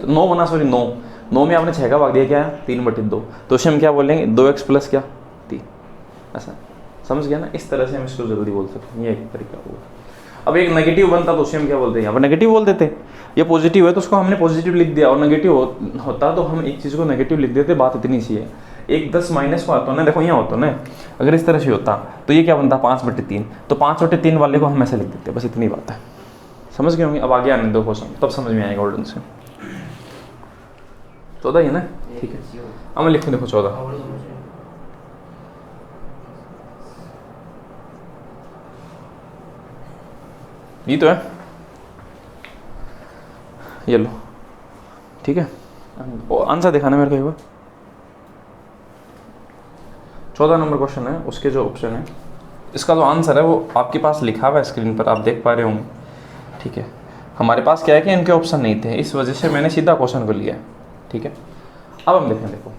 9 बना, सॉरी 9 में आपने 6 का भाग दिया, क्या है 3/2, तो उसे हम क्या बोलेंगे 2x प्लस क्या 3, ऐसा समझ गया ना। इस तरह से हम इसको जल्दी बोल सकते हैं, ये एक तरीका होगा। अब एक नेगेटिव बनता तो उसे हम क्या बोलते हैं, यहाँ पर नेगेटिव बोल देते, ये पॉजिटिव है तो उसको हमने पॉजिटिव लिख दिया, और नेगेटिव होता तो हम एक चीज़ को नेगेटिव लिख देते, बात इतनी सी है। एक 10 माइनस को आता ना, देखो यहाँ होता ना, अगर इस तरह से होता तो ये क्या बनता 5/3, तो 5/3 वाले को हम ऐसे लिख देते, बस इतनी बात है, समझ गए होंगे। अब आगे आने दो क्वेश्चन, तब समझ में आएगा गोल्डन से। 14 ही है ना, ठीक है। अब मैं लिखूँ, देखो 14, ये तो है, ये लो, ठीक है। आंसर दिखाना मेरे को एक बार। 14 नंबर क्वेश्चन है, उसके जो ऑप्शन है इसका जो आंसर है वो आपके पास लिखा हुआ है स्क्रीन पर, आप देख पा रहे होंगे, ठीक है। हमारे पास क्या है कि इनके ऑप्शन नहीं थे, इस वजह से मैंने सीधा क्वेश्चन को लिया, ठीक है। अब हम देखें, देखो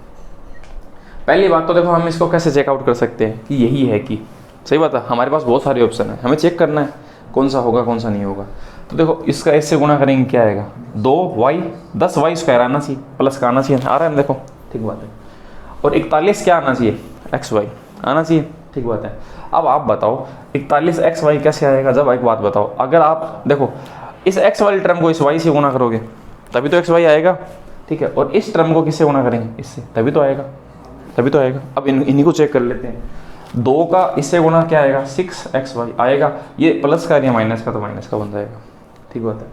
पहली बात तो देखो हम इसको कैसे चेकआउट कर सकते हैं कि यही है कि सही बात है। हमारे पास बहुत सारे ऑप्शन है, हमें चेक करना है कौन सा होगा कौन सा नहीं होगा। तो देखो इसका इससे गुणा करेंगे क्या आएगा, 2y 10y स्क्वायर आना चाहिए, प्लस का आना चाहिए, आ रहा है ना, देखो ठीक बात है। और 41 क्या आना चाहिए, xy आना चाहिए, ठीक बात है। अब आप बताओ 41 xy कैसे आएगा, जब एक बात बताओ, अगर आप देखो इस x वाली टर्म को इस y से गुणा करोगे तभी तो xy आएगा, ठीक है, और इस टर्म को किससे गुणा करेंगे, इससे, तभी तो आएगा, तभी तो आएगा। अब इन्हीं को चेक कर लेते हैं, 2 का इससे गुणा क्या आएगा, 6xy आएगा, ये प्लस का या माइनस का, तो माइनस का बन जाएगा, ठीक बात है।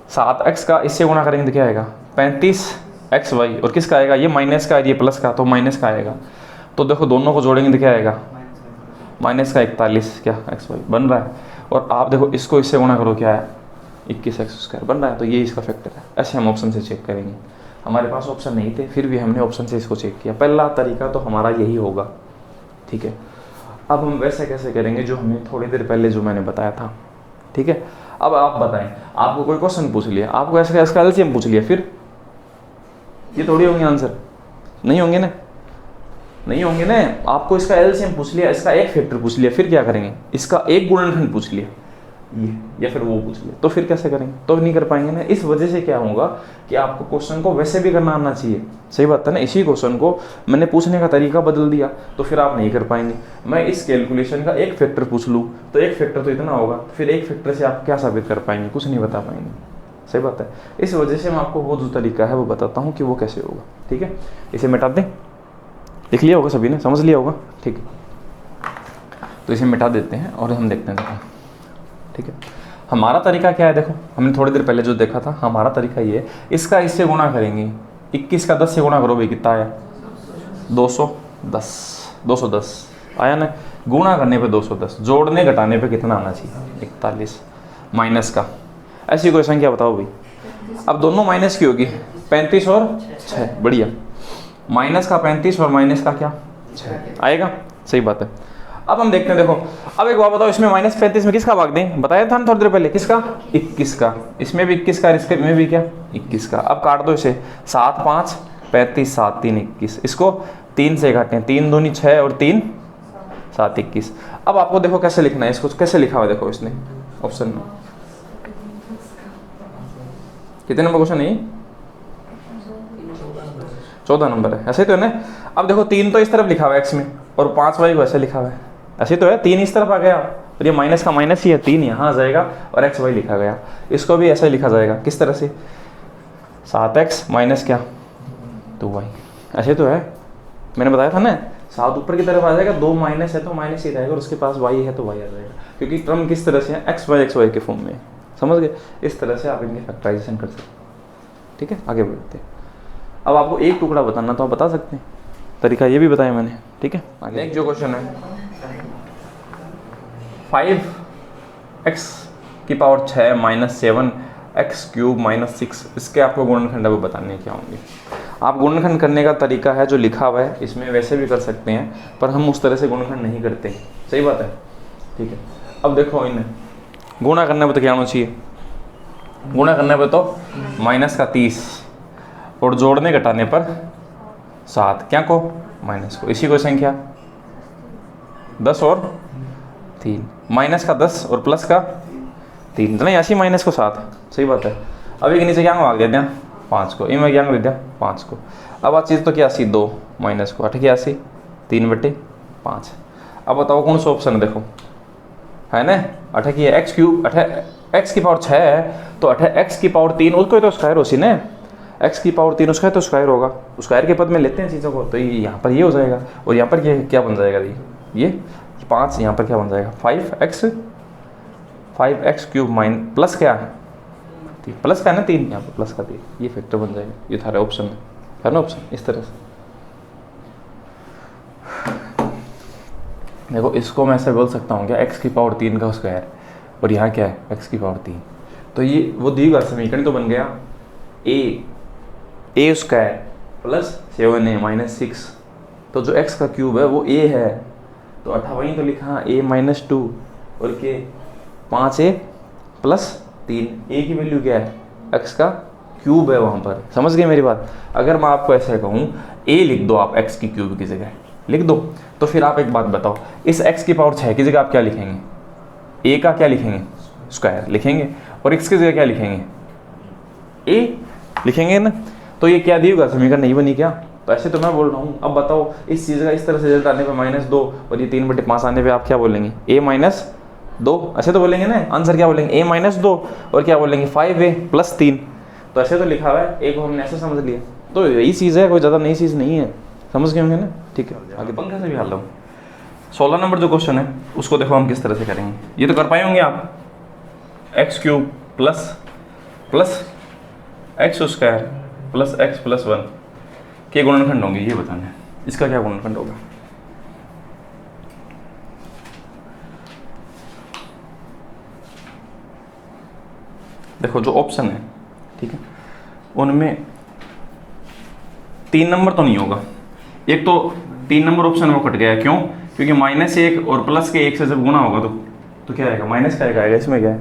7x का इससे गुणा करेंगे तो क्या आएगा, 35xy, और किसका आएगा, ये माइनस का, ये प्लस का, तो माइनस का आएगा। तो देखो दोनों को जोड़ेंगे तो क्या आएगा, माइनस का 41 क्या xy बन रहा है, और आप देखो इसको इससे गुणा करो क्या है, 21x² बन रहा है, तो ये इसका फैक्टर है। ऐसे हम ऑप्शन से चेक करेंगे, हमारे पास ऑप्शन नहीं थे फिर भी हमने ऑप्शन से इसको चेक किया, पहला तरीका तो हमारा यही होगा, ठीक है। अब हम वैसे कैसे करेंगे जो हमें थोड़ी देर पहले जो मैंने बताया था, ठीक है। अब आप बताएं, आपको कोई क्वेश्चन पूछ लिया, आपको ऐसे इसका एलसीएम पूछ लिया, फिर ये थोड़ी होंगे आंसर, नहीं होंगे ना, नहीं होंगे ना। आपको इसका एलसीएम पूछ लिया, इसका एक फैक्टर पूछ लिया, फिर क्या करेंगे, इसका एक गुणनखंड पूछ लिया ये, या फिर वो पूछ लिया, तो फिर कैसे करेंगे, तो नहीं कर पाएंगे ना। इस वजह से क्या होगा कि आपको क्वेश्चन को वैसे भी करना आना चाहिए, सही बात है ना। इसी क्वेश्चन को मैंने पूछने का तरीका बदल दिया तो फिर आप नहीं कर पाएंगे। मैं इस कैलकुलेशन का एक फैक्टर पूछ लूँ तो एक फैक्टर तो इतना होगा, फिर एक फैक्टर से आप क्या साबित कर पाएंगे, कुछ नहीं बता पाएंगे, सही बात है। इस वजह से मैं आपको वो जो तरीका है वो बताता हूँ कि वो कैसे होगा, ठीक है। इसे मिटा दें, लिख लिया होगा सभी ने, समझ लिया होगा, ठीक है। तो इसे मिटा देते हैं और हम देखते हैं, देखो ठीक है। हमारा तरीका क्या है, देखो हमने थोड़ी देर पहले जो देखा था, हमारा तरीका ये है, इसका इससे गुणा करेंगे, 21 का 10 से गुणा करो भाई, कितना आया 210, 210 आया ना, गुणा करने पे 210, जोड़ने घटाने पे कितना आना चाहिए 41, माइनस का, ऐसी कोई संख्या बताओ भाई। अब दोनों माइनस की होगी, 35 और 6, बढ़िया, माइनस का 35 और माइनस का क्या 6 आएगा, सही बात है। अब हम देखते हैं, देखो अब एक बात बताओ, इसमें -35 में किसका भाग दें, बताया था ना थोड़ी देर पहले, किसका 21 का, इसमें भी 21 का, इसमें भी क्या 21 का। अब काट दो इसे, 7 5 35, 7 3 21, इसको 3 से काटें, 3 दूनी 6 और 3 7 21। अब आपको देखो कैसे लिखना है, इसको कैसे लिखा हुआ देखो इसने ऑप्शन में, कितने नंबर क्वेश्चन है, 14 नंबर है, ऐसे तो है ना। अब देखो 3 तो इस तरफ लिखा हुआ है x में, और 5y को ऐसे लिखा हुआ है, ऐसे तो है, 3 इस तरफ आ गया, और ये माइनस का माइनस ही है, 3 यहाँ आ जाएगा और xy लिखा गया, इसको भी ऐसे लिखा जाएगा, किस तरह से, 7x माइनस क्या 2y, ऐसे तो है, मैंने बताया था ना, 7 ऊपर की तरफ आ जाएगा, 2 माइनस है तो माइनस ही रहेगा, और उसके पास y है तो y आ जाएगा, क्योंकि टर्म किस तरह से है, xy के फॉर्म में, समझ गए। इस तरह से आप इनके फैक्टराइजेशन कर सकते हैं, ठीक है। आगे बढ़ते हैं, अब आपको एक टुकड़ा बताना तो आप बता सकते हैं, तरीका ये भी बताया मैंने, ठीक है। आगे एक जो क्वेश्चन है, 5x की पावर 6 माइनस 7x³ माइनस 6, इसके आपको गुणनखंड वो बताने क्या होंगे। आप गुणनखंड करने का तरीका है जो लिखा हुआ है, इसमें वैसे भी कर सकते हैं, पर हम उस तरह से गुणनखंड नहीं करते, सही बात है, ठीक है। अब देखो इन्हें गुणा करने पर तो क्या होना चाहिए, गुणा करने पर तो माइनस का 30, और जोड़ने घटाने पर 7, क्या को माइनस को, इसी को संख्या 10 और 3, माइनस का 10 और प्लस का 3, नहीं ऐसी माइनस को 7, सही बात है। अभी के नीचे क्या भाग देते हैं 5 को, इनमें क्या दे दिया 5 को। अब आ चीज़ तो क्या 2 माइनस को 8 की 3/5। अब बताओ कौन सा ऑप्शन है, देखो है ना, 8 की x³ 8 x की पावर 6 है, तो 8 x की पावर 3, उसको तो स्क्वायर होसी ना, x की पावर 3 उसका तो स्क्वायर होगा, स्क्वायर के पद में लेते हैं चीज़ों को, तो यहाँ पर ये हो जाएगा, और यहाँ पर ये क्या बन जाएगा, ये 5, यहाँ पर क्या बन जाएगा 5x³ माइन प्लस क्या है, प्लस का है ना 3, यहाँ पर प्लस का 3, ये फैक्टर बन जाएगा। ये था ऑप्शन में, है ना ऑप्शन, इस तरह से देखो, इसको मैं ऐसे बोल सकता हूँ क्या, x की पावर 3 का स्क्वायर, और यहाँ क्या है x की पावर 3, तो ये वो दी हुआ समीकरण तो बन गया a square plus 7a minus 6, तो जो x का क्यूब है वो a है, तो 8 वहीं तो लिखा a माइनस 2 और के 5a प्लस 3, a की वैल्यू क्या है x का क्यूब है वहाँ पर, समझ गए मेरी बात। अगर मैं आपको ऐसे कहूँ a लिख दो आप x की क्यूब की जगह लिख दो, तो फिर आप एक बात बताओ, इस x की पावर 6 की जगह आप क्या लिखेंगे, a का क्या लिखेंगे स्क्वायर लिखेंगे, और x की जगह क्या लिखेंगे, a लिखेंगे ना। तो ये क्या दी होगा, समीकरण नहीं बनी क्या। तो ऐसे तो मैं बोल रहा हूँ। अब बताओ इस चीज़ का इस तरह से रिजल्ट आने पे -2 और ये 3/5 आने पे आप क्या बोलेंगे, a-2, ऐसे तो बोलेंगे ना। आंसर क्या बोलेंगे, a-2 और क्या बोलेंगे 5a + 3। तो ऐसे तो लिखा हुआ है, एक हमने ऐसे समझ लिया। तो यही चीज़ है, कोई ज़्यादा नई चीज़ नहीं है, समझ गए होंगे ना। ठीक है, आगे पंखा से भी हल लो। 16 नंबर जो क्वेश्चन है उसको देखो हम किस तरह से करेंगे। ये तो कर पाए होंगे आप, x³ प्लस x² + x + 1 के गुणनखंड होंगे, ये बताना है। इसका क्या गुणनखंड होगा। देखो जो ऑप्शन है, ठीक है, उनमें 3 नंबर तो नहीं होगा। एक तो 3 नंबर ऑप्शन वो कट गया, क्यों, क्योंकि -1 और +1 से जब गुणा होगा तो क्या आएगा, माइनस का आएगा। इसमें क्या है,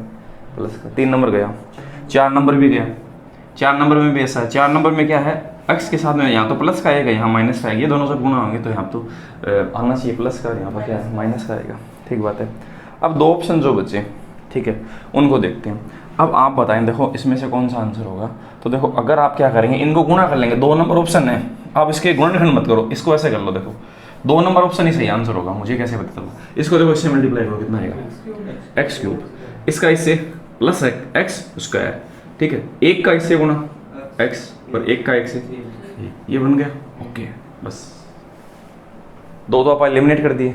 प्लस का। 3 नंबर गया। 4 नंबर भी गया। 4 नंबर में भी ऐसा है। 4 नंबर में क्या है, x के साथ में यहाँ तो प्लस का आएगा, यहाँ माइनस का आएगा। ये दोनों जब गुणा होंगे तो यहाँ तो आना चाहिए प्लस का, यहाँ पर क्या है, माइनस का आएगा। ठीक बात है। अब 2 ऑप्शन जो बचे, ठीक है, उनको देखते हैं। अब आप बताएं, देखो इसमें से कौन सा आंसर होगा। तो देखो अगर आप क्या करेंगे, इनको गुणा कर लेंगे। 2 नंबर ऑप्शन है, आप इसके गुणनखंड मत करो, इसको ऐसे कर लो। देखो 2 नंबर ऑप्शन ही सही आंसर होगा, मुझे कैसे पता चला। इसको देखो इससे मल्टीप्लाई करो, कितना आएगा, x³। इसका इससे प्लस x², ठीक है। एक का इससे गुणा x और एक का x से, ये बन गया। ओके, बस 2 तो आप एलिमिनेट कर दिए,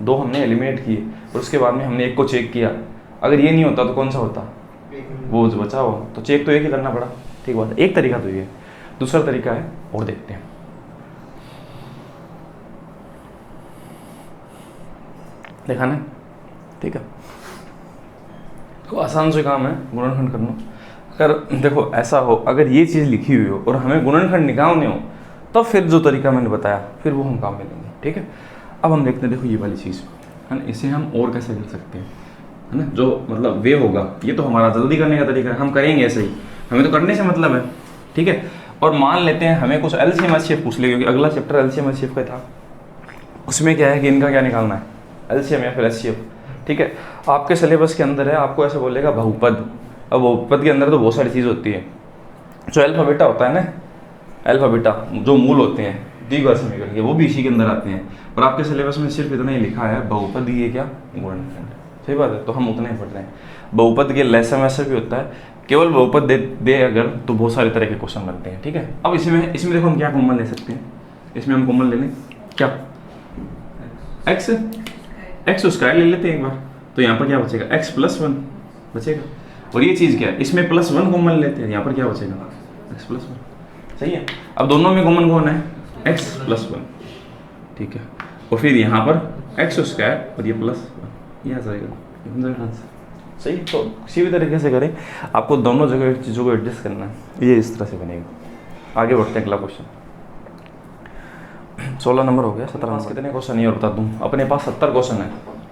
2 हमने एलिमिनेट किए और उसके बाद में हमने एक को चेक किया। अगर ये नहीं होता तो कौन सा होता, वो जो बचा हो। तो चेक तो एक ही करना पड़ा। ठीक बात है, एक तरीका तो ये है। दूसरा तरीका है और देखते हैं। देखा ना, ठीक है, तो आसान से काम है गुणनखंड करना। अगर देखो ऐसा हो, अगर ये चीज़ लिखी हुई हो और हमें गुणनखंड निकालने हो, तो फिर जो तरीका मैंने बताया फिर वो हम काम में लेंगे। ठीक है, अब हम देखते हैं। देखो ये वाली चीज़ है ना, इसे हम और कैसे कर सकते हैं, है ना, जो मतलब वे होगा। ये तो हमारा जल्दी करने का तरीका है, हम करेंगे ऐसे ही, हमें तो करने से मतलब है। ठीक है, और मान लेते हैं हमें कुछ एलसीएम एचसीएफ पूछ ले, क्योंकि अगला चैप्टर एलसीएम एचसीएफ का था। उसमें क्या है कि इनका क्या निकालना है, एलसीएम या फिर एचसीएफ। ठीक है, आपके सिलेबस के अंदर है, आपको ऐसे बोलेगा बहुपद। अब बहुपद के अंदर तो बहुत सारी चीज़ होती है। जो अल्फा बीटा होता है ना, अल्फा बीटा जो मूल होते हैं द्विघात समीकरण के, वो भी इसी के अंदर आते हैं। और आपके सिलेबस में सिर्फ इतना ही लिखा है, बहुपद ये क्या, गुणनखंड। सही बात है, तो हम उतना ही पढ़ रहे हैं। बहुपद के लेसन वैसे भी होता है, केवल बहुपद दे अगर तो बहुत सारे तरह के क्वेश्चन बनते हैं। ठीक है, अब इसमें देखो हम क्या कॉमन ले सकते हैं। इसमें हम कॉमन ले लें क्या, x² ले लेते हैं एक बार। तो यहाँ पर क्या बचेगा, x + 1 बचेगा। और ये चीज़ क्या है, इसमें +1 कॉमन लेते हैं, यहाँ पर क्या बचेगा, x + 1। सही है, अब दोनों में कॉमन कौन है, x + 1। ठीक है, और फिर यहाँ पर x² और ये +1, ये आ जाएगा। सही, तो किसी भी तरीके से करें, आपको दोनों जगह चीज़ों को एडजस्ट करना है। ये इस तरह से बनेगा। आगे बढ़ते हैं, अगला क्वेश्चन। 16 नंबर हो गया। 17 नंबर कितने क्वेश्चन ये और बता दूँ। अपने पास 70 क्वेश्चन है।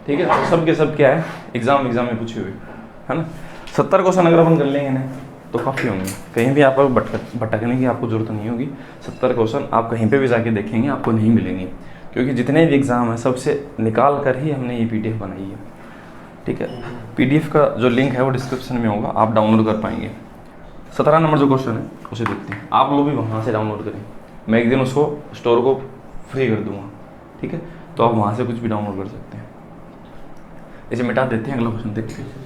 ठीक है, तो सब के सब क्या है, एग्जाम में पूछे हुए, है ना। 70 क्वेश्चन अगर अपन कर लेंगे ना तो काफ़ी होंगे, कहीं भी आपको भटकने की आपको जरूरत नहीं होगी। 70 क्वेश्चन आप कहीं पे भी जाके देखेंगे आपको नहीं मिलेंगे, क्योंकि जितने भी एग्ज़ाम हैं सबसे निकाल कर ही हमने ये PDF बनाई है। ठीक है, PDF का जो लिंक है वो डिस्क्रिप्शन में होगा, आप डाउनलोड कर पाएंगे। 17 नंबर जो क्वेश्चन है उसे देखते हैं। आप लोग भी वहाँ से डाउनलोड करें, मैं एक दिन उसको स्टोर को फ्री कर दूँगा। ठीक है, तो आप वहाँ से कुछ भी डाउनलोड कर सकते हैं। इसे मिटा देते हैं, अगला क्वेश्चन देखते हैं।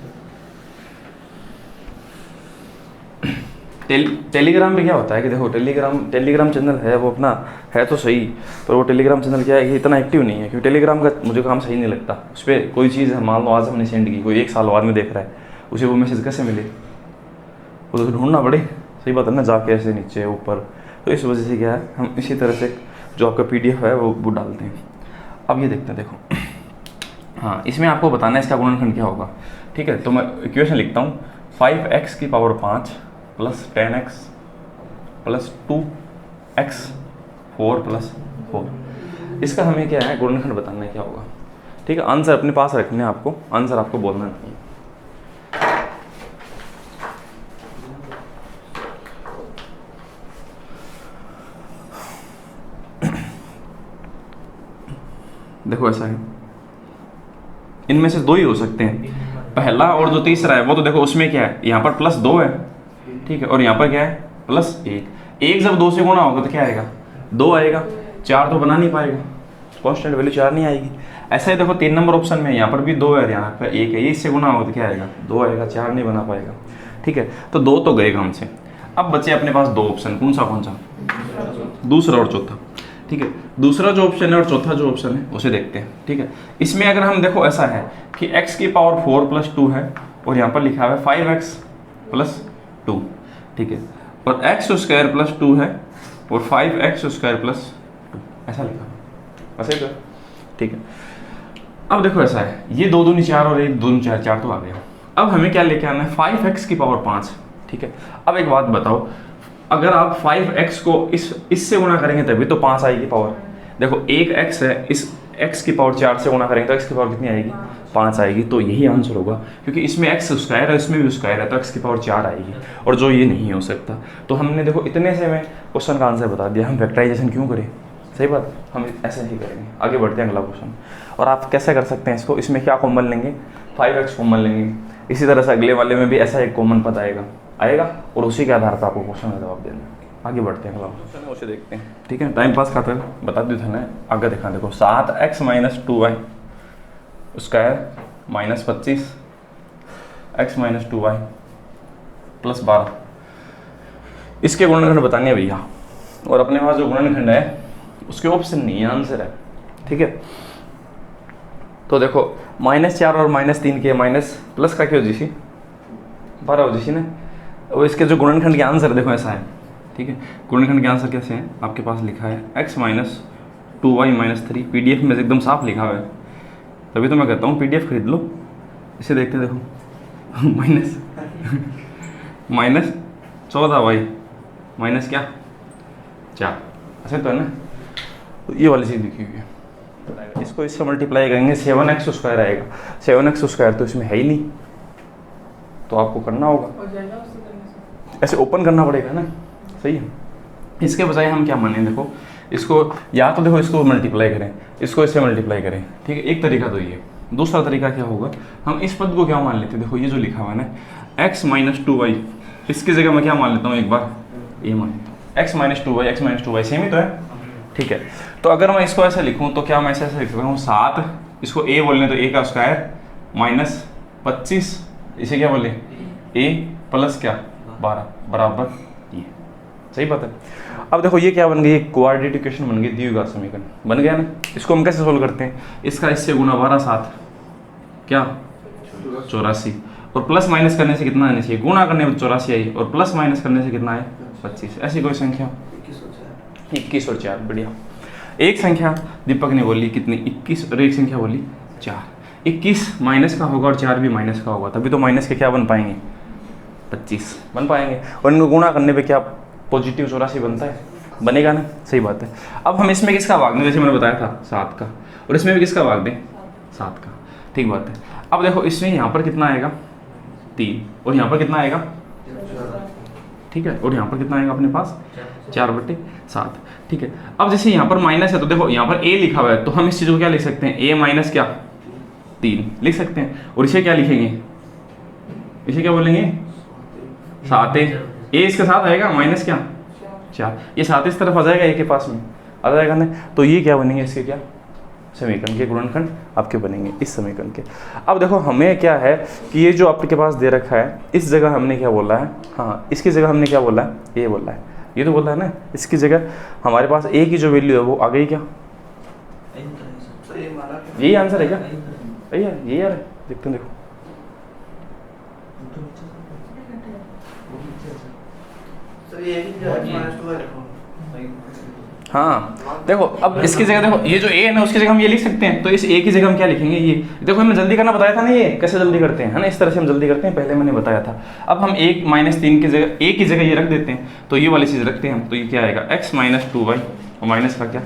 टेलीग्राम पे क्या होता है कि देखो टेलीग्राम चैनल है, वो अपना है तो सही, पर वो टेलीग्राम चैनल क्या है कि इतना एक्टिव नहीं है, क्योंकि टेलीग्राम का मुझे काम सही नहीं लगता। उस पर कोई चीज़ है, मान लो आज हमने सेंड की, कोई 1 साल बाद में देख रहा है, उसे वो मैसेज कैसे मिले, वो तो ढूंढना पड़े। सही बात है ना, जाके ऐसे नीचे ऊपर। तो इस वजह से क्या है, हम इसी तरह से जो आपका PDF है वो डालते हैं। अब ये देखते हैं, देखो हाँ, इसमें आपको बताना है इसका गुणनखंड क्या होगा। ठीक है, तो मैं इक्वेशन लिखता हूँ, 5x की पावर 5 + 10x + 2x 4 + 4। इसका हमें क्या है, गुणनखंड बताना है क्या होगा। ठीक है, आंसर अपने पास रखने हैं आपको, आंसर आपको बोलना नहीं है। देखो ऐसा है, इनमें से 2 ही हो सकते हैं। पहला और जो तीसरा है वो तो देखो उसमें क्या है, यहाँ पर +2 है, ठीक है, और यहाँ पर क्या है +1। 1 जब 2 से गुणा होगा तो क्या आएगा 2 आएगा, 4 तो बना नहीं पाएगा, कांस्टेंट वैल्यू 4 नहीं आएगी। ऐसा ही देखो 3 नंबर ऑप्शन में यहाँ पर भी 2 है, यहाँ पर 1 है, ये इससे गुणा होगा तो क्या आएगा 2 आएगा, 4 नहीं बना पाएगा, ठीक है। तो 2 तो गए काम से। अब बचे अपने पास 2 ऑप्शन, कौन सा दूसरा और चौथा, ठीक है। दूसरा जो ऑप्शन है और चौथा जो ऑप्शन है उसे देखते हैं, ठीक है। इसमें अगर हम देखो ऐसा है कि x की पावर 4 + 2 है और यहाँ पर लिखा हुआ है 5x + 2, ठीक है, और x² + 2 है और 5x² + 2 ऐसा लिखा है, ऐसे ही तो, ठीक है। अब देखो ऐसा है, ये 2 दूनी 4 और 1 दूनी 4, 4 तो आ गया। अब हमें क्या लेके आना है 5x की पावर 5, ठीक है। अब एक बात बताओ, अगर आप 5x को इससे गुणा करेंगे तभी तो 5 आएगी पावर। देखो एक x है, इस x की पावर 4 से गुणा करेंगे तो x की पावर कितनी आएगी 5 आएगी, तो यही आंसर होगा, क्योंकि इसमें x² है, इसमें भी स्क्वायर है, तो x की पावर 4 आएगी, और जो ये नहीं हो सकता। तो हमने देखो इतने से में क्वेश्चन का आंसर बता दिया। हम फैक्टराइजेशन क्यों करें, सही बात, हम ऐसे ही करेंगे। आगे बढ़ते हैं अगला क्वेश्चन। और आप कैसे कर सकते हैं इसको, इसमें क्या कॉमन लेंगे 5x कॉमन लेंगे, इसी तरह से अगले वाले में भी ऐसा एक कॉमन पद आएगा और उसी के आधार पर आपको क्वेश्चन का जवाब देना। आगे बढ़ते हैं अगला क्वेश्चन है, उसे देखते हैं, ठीक है। टाइम पास खातर बता दी था ना, आगे दिखा देखो 7x - 2y² -25 x - 2y + 12, इसके गुणनखंड बताने हैं भैया। और अपने पास जो गुणनखंड है उसके ऑप्शन नहीं है, आंसर है, ठीक है। तो देखो -4 और -3 के माइनस प्लस का क्या हो जी 12 हो जी ना। और इसके जो गुणनखंड के आंसर देखो ऐसा है, ठीक है। गुणनखंड के आंसर कैसे हैं, आपके पास लिखा है x - 2y - 3, PDF में एकदम साफ लिखा हुआ है, तभी तो मैं कहता हूँ PDF खरीद लो। इसे देखते देखो -14y माइनस क्या 4, ऐसे तो है ना। तो ये वाली चीज़ लिखी हुई है, इसको इससे मल्टीप्लाई करेंगे 7x² आएगा। 7x² तो इसमें है ही नहीं, तो आपको करना होगा ऐसे ओपन करना पड़ेगा ना, सही है। इसके बजाय हम क्या माने, देखो इसको या तो देखो इसको मल्टीप्लाई करें, इसको इससे मल्टीप्लाई करें, ठीक है। एक तरीका तो ये, दूसरा तरीका क्या होगा, हम इस पद को क्या मान लेते हैं, देखो ये जो लिखा हुआ है ना x - 2y, इसकी जगह मैं क्या मान लेता हूँ एक बार ये मान लेता हूँ x - 2y सेम ही तो है, ठीक है। तो अगर मैं इसको ऐसे लिखूँ तो क्या मैं ऐसे लिख सकता हूँ 7, इसको a बोलने तो a का स्क्वायर -25, इसे क्या बोले a + क्या 12 बराबर ये, सही बात है। अब देखो ये क्या बन गई, क्वाड्रेटिक इक्वेशन बन गई, द्विघात समीकरण बन गया ना। इसको हम कैसे सोल्व करते हैं, इसका इससे गुना 12 7 क्या 84, और प्लस माइनस करने से कितना आना चाहिए, गुणा करने में 84 आई और प्लस माइनस करने से कितना है 25, ऐसी कोई संख्या 21 और 4, बढ़िया। एक संख्या दीपक ने बोली कितनी 21 और एक संख्या बोली 4, 21 माइनस का होगा और 4 भी माइनस का होगा, तभी तो माइनस के क्या बन पाएंगे 25 बन पाएंगे, और इनको गुणा करने पे क्या पॉजिटिव 84 बनता है, बनेगा ना, सही बात है। अब हम इसमें किसका भाग दें, जैसे मैंने बताया था 7 का, और इसमें भी किसका भाग दें 7 का, ठीक बात है। अब देखो इसमें यहाँ पर कितना आएगा 3 और यहाँ पर कितना आएगा, ठीक है, और यहाँ पर कितना आएगा अपने पास 4/7, ठीक है। अब जैसे यहाँ पर माइनस है तो देखो यहाँ पर a लिखा हुआ है, तो हम इस चीज़ को क्या लिख सकते हैं, a माइनस क्या 3 लिख सकते हैं, और इसे क्या लिखेंगे, इसे क्या बोलेंगे 7 a इसके साथ आएगा माइनस क्या 4, ये 7 इस तरफ आ जाएगा a के पास में आ जाएगा ना, तो ये क्या बनेंगे इसके क्या समीकरण के गुणनखंड आपके बनेंगे इस समीकरण के। अब देखो हमें क्या है कि ये जो आपके पास दे रखा है इस जगह हमने क्या बोला है, हाँ इसकी जगह हमने क्या बोला है, ये बोला है, ये तो बोला है ना, इसकी जगह हमारे पास a की जो वैल्यू है वो आ गई क्या, यही आंसर है क्या, भैया यही यार देखते हैं, देखो हाँ देखो अब इसकी जगह देखो ये जो a है ना उसकी जगह हम ये लिख सकते हैं, तो इस a की जगह हम क्या लिखेंगे, ये देखो हमें जल्दी करना बताया था ना, ये कैसे जल्दी करते हैं है ना, इस तरह से हम जल्दी करते हैं, पहले मैंने बताया था। अब हम 1 - 3 की जगह a की जगह ये रख देते हैं, तो ये वाली चीज़ रखते हैं हम, तो ये क्या आएगा x - 2y और माइनस का क्या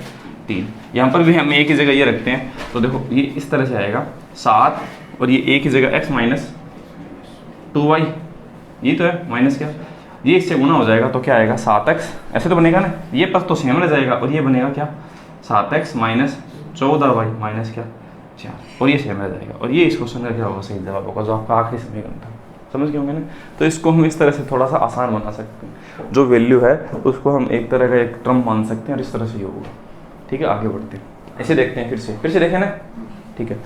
3, यहाँ पर भी हम a की जगह ये रखते हैं, तो देखो ये इस तरह से आएगा 7 और ये a की जगह x - 2y, ये तो है माइनस क्या, ये इससे गुना हो जाएगा तो क्या आएगा 7x, ऐसे तो बनेगा ना, ये पद तो सेम रह जाएगा, और ये बनेगा क्या 7x - 14y माइनस क्या 4 और ये सेम रह जाएगा। और ये इस क्वेश्चन का क्या होगा, सही जवाब होगा, जो आपका आखिरी समीकरण था। समझ गए होंगे ना। तो इसको हम इस तरह से थोड़ा सा आसान बना सकते हैं, जो वैल्यू है उसको हम एक तरह का एक टर्म मान सकते हैं और इस तरह से ये होगा। ठीक है, आगे बढ़ते हैं, ऐसे देखते हैं, फिर से देखें ना। ठीक है,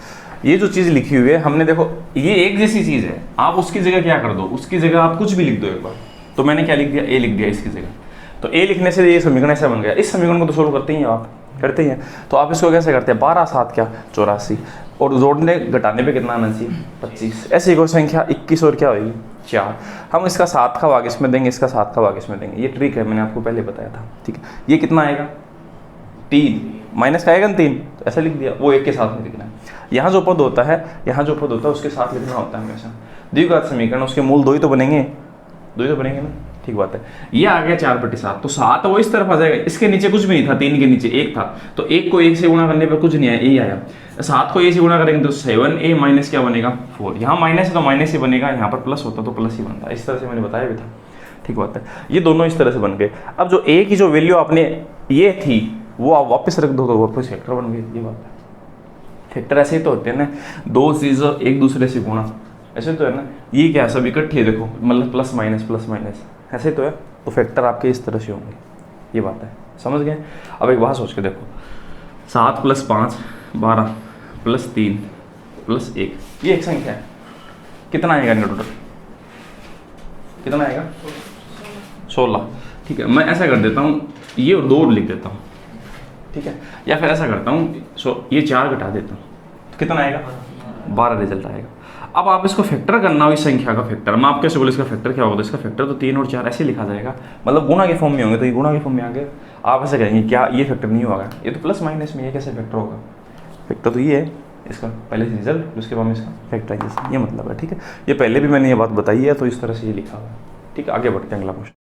ये जो चीज़ लिखी हुई है हमने, देखो ये एक जैसी चीज़ है, आप उसकी जगह क्या कर दो, उसकी जगह आप कुछ भी लिख दो एक बार। तो मैंने क्या लिख दिया, ए लिख दिया इसकी जगह। तो ए लिखने से ये समीकरण ऐसा बन गया। इस समीकरण को तो सोल्व करते ही हैं आप, करते ही हैं। तो आप इसको कैसे करते हैं, 12 7 क्या 84, और जोड़ने घटाने पे कितना आना चाहिए 25। ऐसे ही कोई संख्या 21 और क्या होगी 4। हम इसका 7 का भाग इसमें देंगे, इसका 7 का भाग इसमें देंगे। ये ट्रिक है, मैंने आपको पहले बताया था। ठीक है, ये कितना आएगा 3, माइनस का आएगा ना 3, तो ऐसा लिख दिया। वो एक के साथ में लिखना है। यहाँ जो पद होता है, उसके साथ लिखना होता है हमेशा। द्विघात समीकरण उसके मूल 2 ही तो बनेंगे, 2 ही तो बनेंगे ना। ठीक बात है। ये आ गया 4/7, तो 7 वो इस तरफ आ जाएगा। इसके नीचे कुछ भी नहीं था, 3 के नीचे 1 था, तो 1 को 1 से गुणा करने पर कुछ नहीं आया, यही आया। 7 को a से गुणा करेंगे तो 7a माइनस क्या बनेगा 4। यहाँ माइनस है तो माइनस ही बनेगा, यहाँ पर प्लस होता तो प्लस ही बनता। इस तरह से मैंने बताया भी था। ठीक बात है, ये दोनों इस तरह से बन गए। अब जो a की जो वैल्यू आपने ये थी वो आप वापस रख दो तो वापस फैक्टर बन गई। ये बात है, फैक्टर ऐसे ही तो होते हैं ना, दो चीज़ एक दूसरे से गुणा, ऐसे तो है ना। ये क्या है, सब इकट्ठे देखो, मतलब प्लस माइनस ऐसे तो है। तो फैक्टर आपके इस तरह से होंगे। ये बात है, समझ गए। अब एक बात सोच के देखो, 7 + 5 12 + 3 + 1, ये एक संख्या है। कितना आएगा इनका टोटल, कितना आएगा 16। ठीक है, मैं ऐसा कर देता हूँ, ये और 2 लिख देता हूँ। ठीक है, या फिर ऐसा करता हूँ, ये 4 घटा देता हूँ, तो कितना आएगा 12 रिजल्ट आएगा। अब आप इसको फैक्टर करना हो, इस संख्या का फैक्टर। मैं आपके से बोले इसका फैक्टर क्या होगा, तो इसका फैक्टर तो 3 और 4 ऐसे लिखा जाएगा, मतलब गुणा के फॉर्म में होंगे, तो ये गुणा के फॉर्म में आ गए। आप ऐसे कहेंगे क्या ये फैक्टर नहीं होगा, ये तो प्लस माइनस में, ये कैसे फैक्टर होगा। फैक्टर तो ये है इसका, पहले से रिजल्ट, उसके बाद में इसका फैक्टराइजेशन, ये मतलब है। ठीक है, ये पहले भी मैंने ये बात बताई है, तो इस तरह से ये लिखा हुआ है। ठीक है, आगे बढ़ते हैं अगला क्वेश्चन।